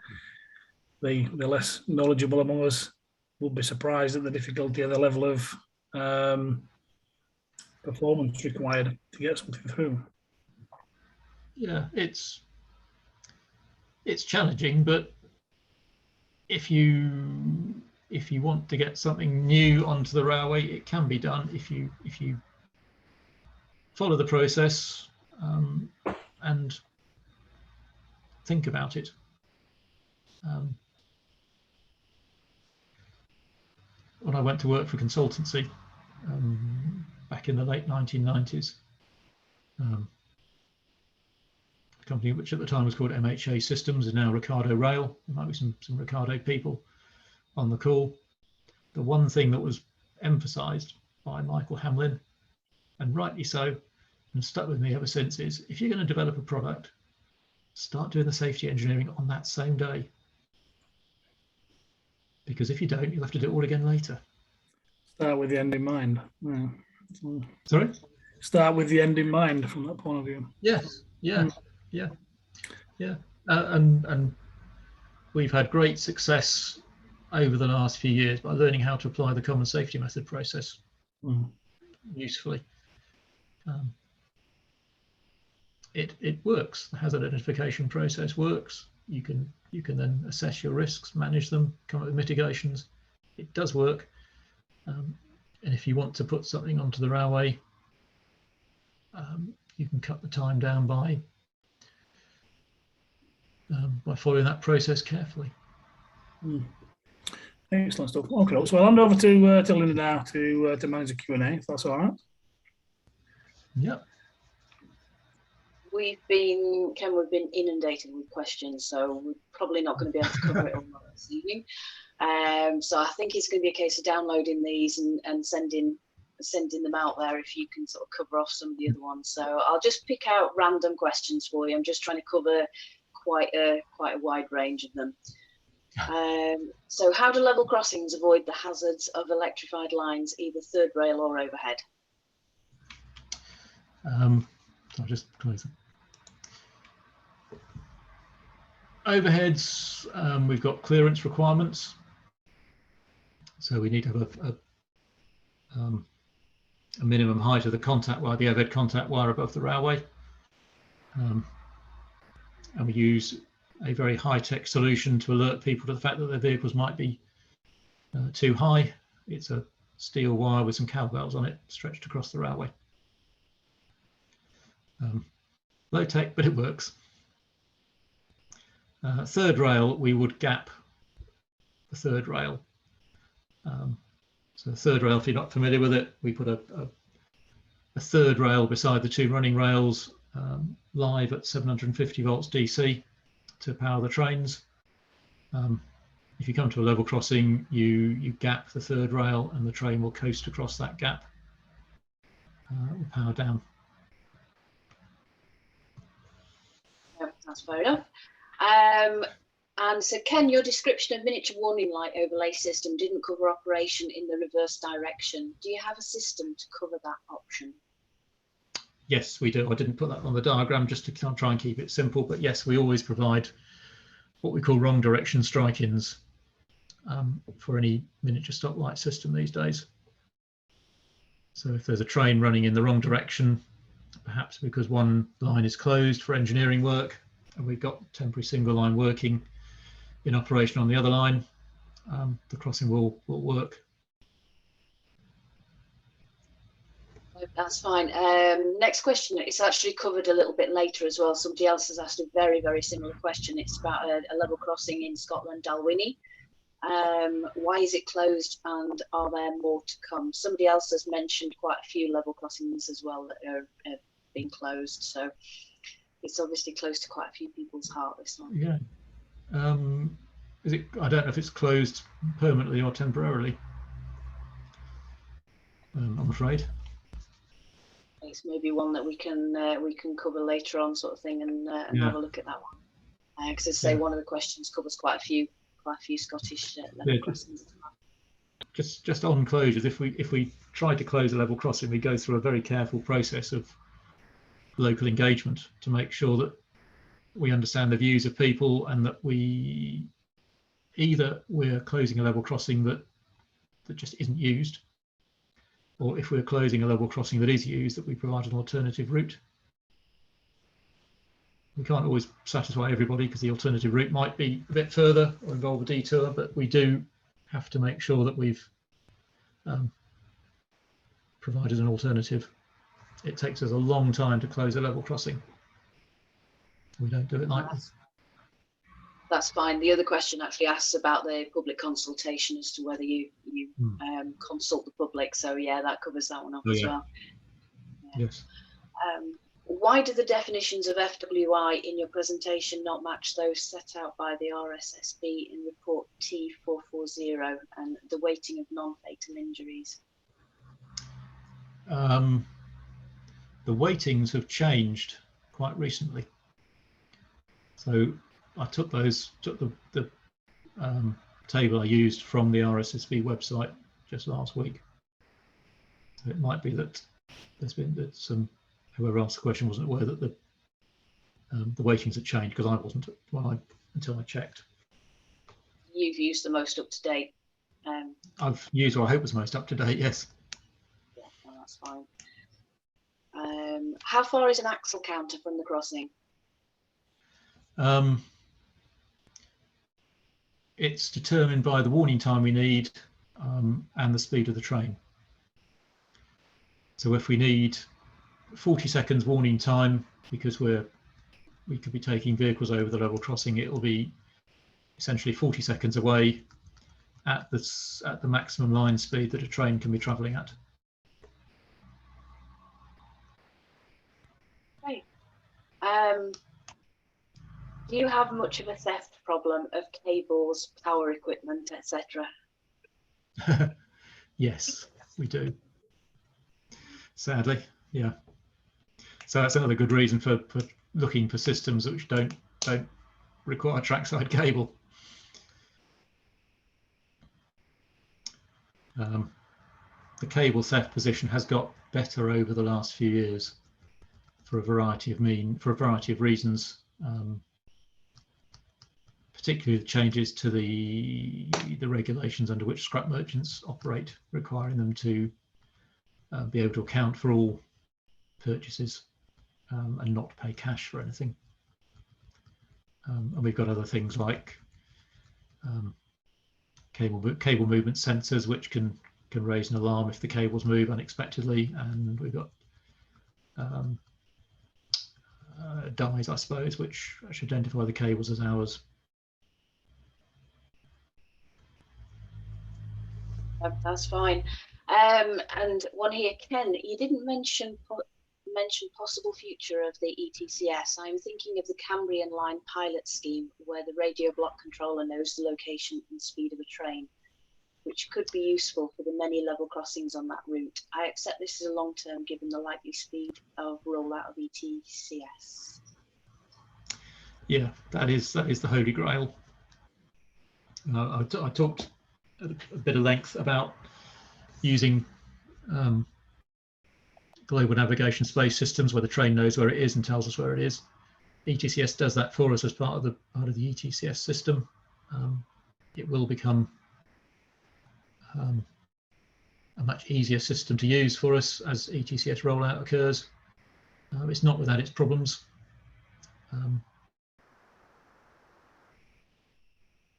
Speaker 1: less knowledgeable among us will be surprised at the difficulty and the level of performance required to get something through.
Speaker 3: Yeah, it's challenging, but if you want to get something new onto the railway, it can be done if you follow the process and think about it. When I went to work for consultancy back in the late 1990s, a company which at the time was called MHA Systems is now Ricardo Rail. There might be some Ricardo people on the call. The one thing that was emphasised by Michael Hamlin, and rightly so, and stuck with me ever since, is if you're going to develop a product, start doing the safety engineering on that same day. Because if you don't, you'll have to do it all again later.
Speaker 1: Start with the end in mind. Yeah.
Speaker 3: Sorry?
Speaker 1: Start with the end in mind from that point of view.
Speaker 3: Yes, yeah. And we've had great success over the last few years by learning how to apply the common safety method process usefully. It works. The hazard identification process works. You can then assess your risks, manage them, come up with mitigations. It does work. And if you want to put something onto the railway, you can cut the time down by following that process carefully.
Speaker 1: Excellent stuff. Okay, so I'll hand over to Linda now to manage the Q&A, if that's all right.
Speaker 3: Yep.
Speaker 2: we've been inundated with questions, so we're probably not going to be able to cover it all this evening. So I think it's going to be a case of downloading these and sending them out there if you can sort of cover off some of the other ones. So I'll just pick out random questions for you. I'm just trying to cover quite a wide range of them. So how do level crossings avoid the hazards of electrified lines, either third rail or overhead?
Speaker 3: I'll just close it. Overheads, we've got clearance requirements. So we need to have a minimum height of the contact wire, the overhead contact wire above the railway. And we use a very high-tech solution to alert people to the fact that their vehicles might be too high. It's a steel wire with some cowbells on it stretched across the railway. Low tech, but it works. Third rail, we would gap the third rail. So the third rail, if you're not familiar with it, we put a third rail beside the two running rails live at 750 volts DC to power the trains. If you come to a level crossing, you gap the third rail and the train will coast across that gap. It will power down.
Speaker 2: Yep, that's fair enough. And so, Ken, your description of miniature warning light overlay system didn't cover operation in the reverse direction. Do you have a system to cover that option?
Speaker 3: Yes, we do. I didn't put that on the diagram just to try and keep it simple, but yes, we always provide what we call wrong direction strike-ins for any miniature stoplight system these days. So if there's a train running in the wrong direction, perhaps because one line is closed for engineering work and we've got temporary single line working in operation on the other line, the crossing will work.
Speaker 2: That's fine. Next question. It's actually covered a little bit later as well. Somebody else has asked a very, very similar question. It's about a level crossing in Scotland, Dalwhinnie. Why is it closed and are there more to come? Somebody else has mentioned quite a few level crossings as well that are being closed. So it's obviously close to quite a few people's heart, this one.
Speaker 3: Yeah. Is it? I don't know if it's closed permanently or temporarily. I'm afraid.
Speaker 2: It's maybe one that we can cover later on, sort of thing, and have a look at that one. Because as I say, one of the questions covers quite a few Scottish level crossings as well.
Speaker 3: Just on closures, if we try to close a level crossing, we go through a very careful process of local engagement to make sure that we understand the views of people and that we're closing a level crossing that just isn't used, or if we're closing a level crossing that is used, that we provide an alternative route. We can't always satisfy everybody because the alternative route might be a bit further or involve a detour, but we do have to make sure that we've provided an alternative. It takes us a long time to close a level crossing. We don't do it like this.
Speaker 2: That's fine. The other question actually asks about the public consultation as to whether you consult the public. So yeah, that covers that one up as well. Yeah.
Speaker 3: Yes.
Speaker 2: Why do the definitions of FWI in your presentation not match those set out by the RSSB in report T440 and the weighting of non-fatal injuries?
Speaker 3: The weightings have changed quite recently. So I took the table I used from the RSSB website just last week. So it might be that some whoever asked the question wasn't aware that the weightings had changed, because I wasn't until I checked.
Speaker 2: You've used the most up to date.
Speaker 3: I've used what I hope was most up to date. Yes.
Speaker 2: Yeah, no, that's fine. How far is an axle counter from the crossing?
Speaker 3: It's determined by the warning time we need and the speed of the train. So if we need 40 seconds warning time because we could be taking vehicles over the level crossing, it will be essentially 40 seconds away at the maximum line speed that a train can be travelling at.
Speaker 2: Do you have much of a theft problem of cables, power equipment, etc.?
Speaker 3: Yes, we do. Sadly, yeah. So that's another good reason for looking for systems which don't require trackside cable. The cable theft position has got better over the last few years for a variety of reasons. Particularly the changes to the regulations under which scrap merchants operate, requiring them to be able to account for all purchases and not pay cash for anything. And we've got other things like cable movement sensors, which can raise an alarm if the cables move unexpectedly, and we've got dies, I suppose, which identify the cables as ours.
Speaker 2: That's fine. And one here, Ken, you didn't mention possible future of the ETCS. I'm thinking of the Cambrian Line pilot scheme, where the radio block controller knows the location and speed of a train, which could be useful for the many level crossings on that route. I accept this as a long term, given the likely speed of rollout of ETCS. Yeah,
Speaker 3: that is the holy grail. I talked a bit of length about using global navigation space systems where the train knows where it is and tells us where it is. ETCS does that for us as part of the ETCS system. It will become a much easier system to use for us as ETCS rollout occurs. It's not without its problems.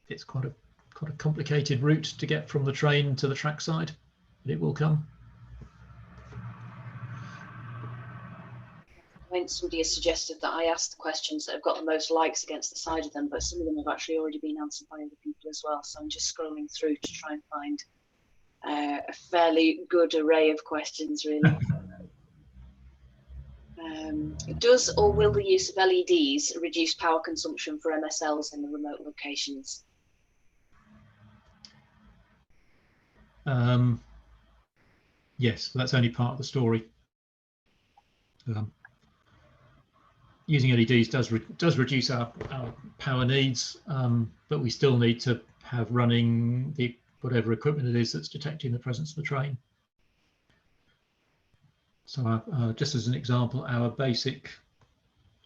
Speaker 3: It's quite a complicated route to get from the train to the trackside, but it will come.
Speaker 2: Somebody has suggested that I ask the questions that have got the most likes against the side of them, but some of them have actually already been answered by other people as well. So I'm just scrolling through to try and find a fairly good array of questions, really. Does or will the use of LEDs reduce power consumption for MSLs in the remote locations?
Speaker 3: Yes, that's only part of the story. Using LEDs does reduce our power needs, but we still need to have running whatever equipment it is that's detecting the presence of the train. So just as an example, our basic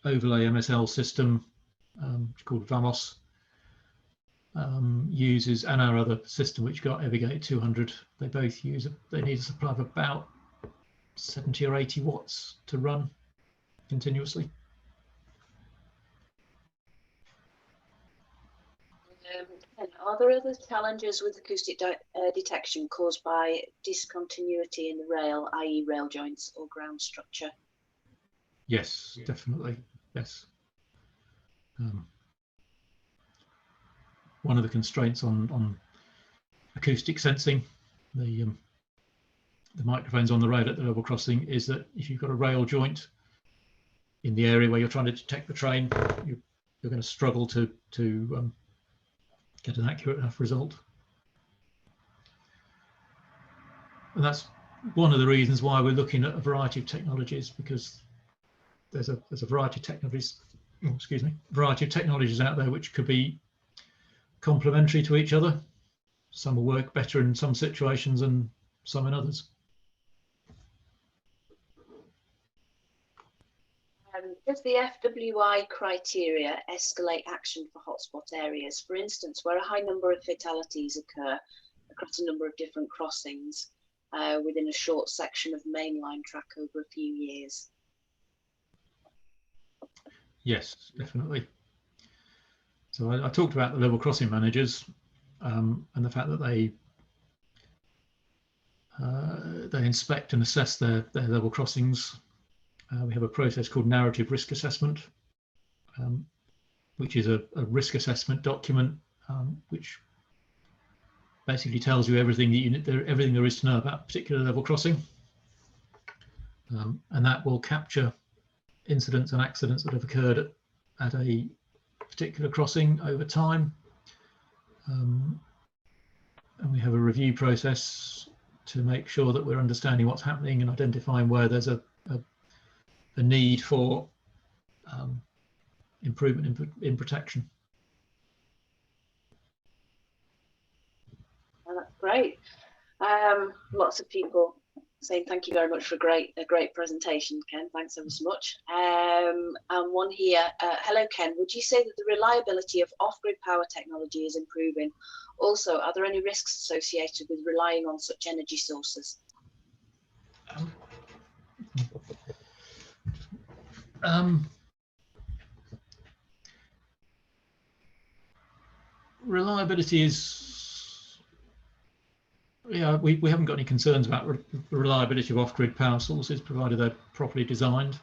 Speaker 3: overlay MSL system, called VAMOS, uses, and our other system which got Evergate 200, they both need a supply of about 70 or 80 watts to run continuously.
Speaker 2: Are there other challenges with acoustic detection caused by discontinuity in the rail, i.e. rail joints or ground structure?
Speaker 3: Yes, definitely, yes. One of the constraints on acoustic sensing, the microphones on the rail at the level crossing, is that if you've got a rail joint in the area where you're trying to detect the train, you're going to struggle to get an accurate enough result. And that's one of the reasons why we're looking at a variety of technologies, because there's a variety of technologies, variety of technologies out there which could be complementary to each other. Some will work better in some situations and some in others.
Speaker 2: Does the FWI criteria escalate action for hotspot areas? For instance, where a high number of fatalities occur across a number of different crossings within a short section of mainline track over a few years?
Speaker 3: Yes, definitely. So I talked about the level crossing managers and the fact that they inspect and assess their level crossings. We have a process called narrative risk assessment, which is a risk assessment document which basically tells you everything everything there is to know about a particular level crossing, and that will capture incidents and accidents that have occurred at a particular crossing over time. And we have a review process to make sure that we're understanding what's happening and identifying where there's a need for improvement in protection.
Speaker 2: Well, that's great. Lots of people saying thank you very much for a great presentation, Ken. Thanks ever so much. And one here, hello Ken, would you say that the reliability of off-grid power technology is improving? Also, are there any risks associated with relying on such energy sources?
Speaker 3: Reliability is, yeah, we haven't got any concerns about the reliability of off-grid power sources, provided they're properly designed.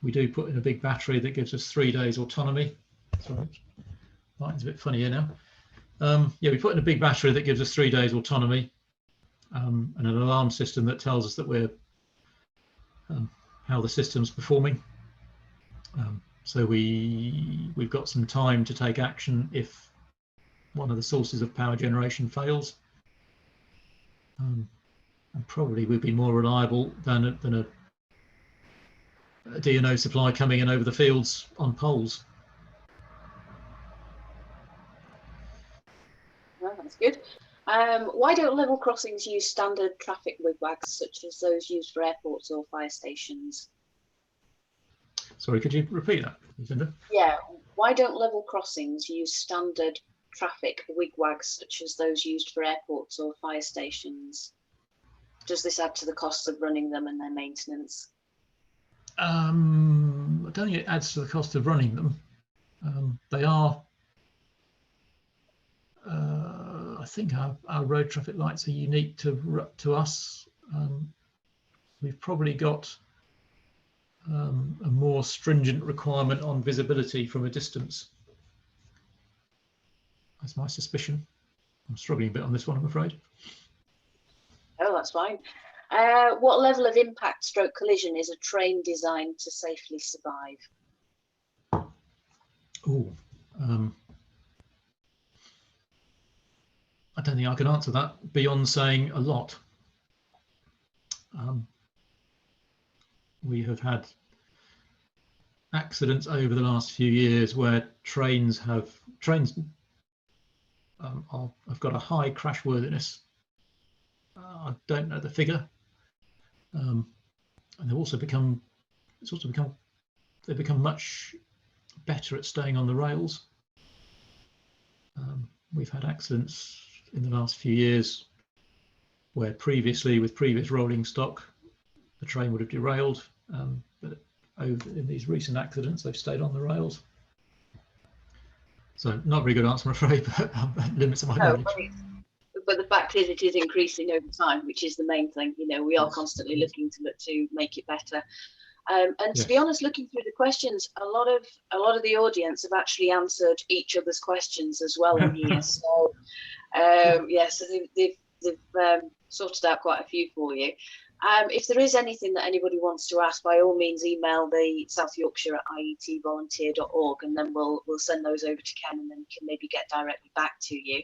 Speaker 3: We do put in a big battery that gives us 3 days autonomy. Sorry, lighting's a bit funny here now. Yeah, we put in a big battery that gives us 3 days autonomy, and an alarm system that tells us that we're how the system's performing. So we've got some time to take action if one of the sources of power generation fails, and probably would be more reliable than a DNO supply coming in over the fields on poles.
Speaker 2: Well, that's good. Why don't level crossings use standard traffic wigwags such as those used for airports or fire stations?
Speaker 3: Sorry, could you repeat that, Lucinda?
Speaker 2: Yeah, why don't level crossings use standard traffic wigwags such as those used for airports or fire stations? Does this add to the costs of running them and their maintenance?
Speaker 3: I don't think it adds to the cost of running them. They are, I think our road traffic lights are unique to us. We've probably got a more stringent requirement on visibility from a distance. That's my suspicion. I'm struggling a bit on this one, I'm afraid.
Speaker 2: Oh, that's fine. What level of impact stroke collision is a train designed to safely survive?
Speaker 3: Oh, I don't think I can answer that beyond saying a lot. We have had accidents over the last few years where trains have got a high crashworthiness. I don't know the figure, and they've become much better at staying on the rails. We've had accidents in the last few years where previously, with previous rolling stock, the train would have derailed, but in these recent accidents, they've stayed on the rails. So not a very good answer, I'm afraid, but limits of my knowledge.
Speaker 2: But the fact is, it is increasing over time, which is the main thing. You know, we are constantly looking to make it better. And to be honest, looking through the questions, a lot of the audience have actually answered each other's questions as well in here. So so they've sorted out quite a few for you. If there is anything that anybody wants to ask, by all means email the South Yorkshire at ietvolunteer.org, and then we'll send those over to Ken, and then he can maybe get directly back to you.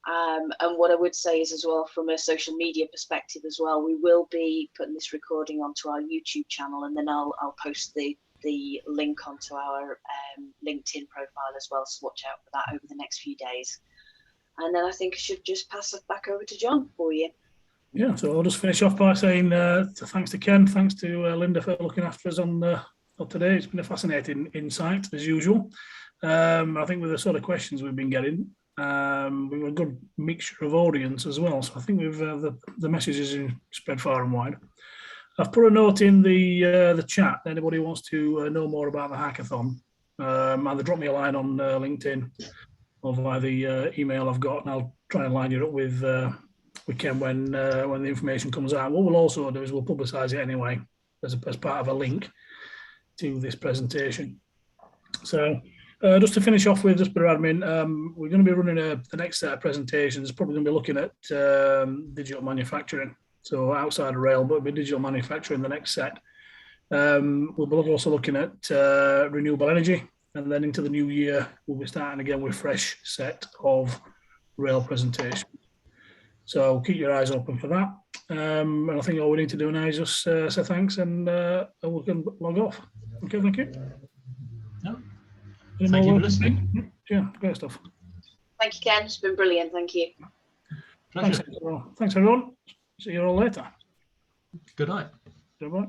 Speaker 2: And what I would say is, as well, from a social media perspective as well, we will be putting this recording onto our YouTube channel, and then I'll post the link onto our LinkedIn profile as well, so watch out for that over the next few days. And then I think I should just pass it back over to John for you.
Speaker 1: Yeah, so I'll just finish off by saying thanks to Ken, thanks to Linda for looking after us on today. It's been a fascinating insight, as usual. I think with the sort of questions we've been getting, we've got a good mixture of audience as well. So I think we've the message is spread far and wide. I've put a note in the chat. Anybody wants to know more about the hackathon, either drop me a line on LinkedIn or via the email I've got, and I'll try and line you up with Ken when the information comes out. What we'll also do is we'll publicise it anyway as part of a link to this presentation. So just to finish off with, just for admin, we're going to be running the next set of presentations, probably going to be looking at digital manufacturing. So outside of rail, but with digital manufacturing, the next set. We'll be also looking at renewable energy, and then into the new year, we'll be starting again with a fresh set of rail presentations. So keep your eyes open for that. And I think all we need to do now is just say thanks and we can log off. Okay, thank you.
Speaker 3: No.
Speaker 1: Any
Speaker 3: Thank
Speaker 1: more
Speaker 3: you for listening.
Speaker 1: Yeah, great stuff.
Speaker 2: Thank you, Ken. It's been brilliant. Thank you.
Speaker 3: Pleasure.
Speaker 1: Thanks, everyone. See you all later.
Speaker 3: Good night.
Speaker 1: Goodbye.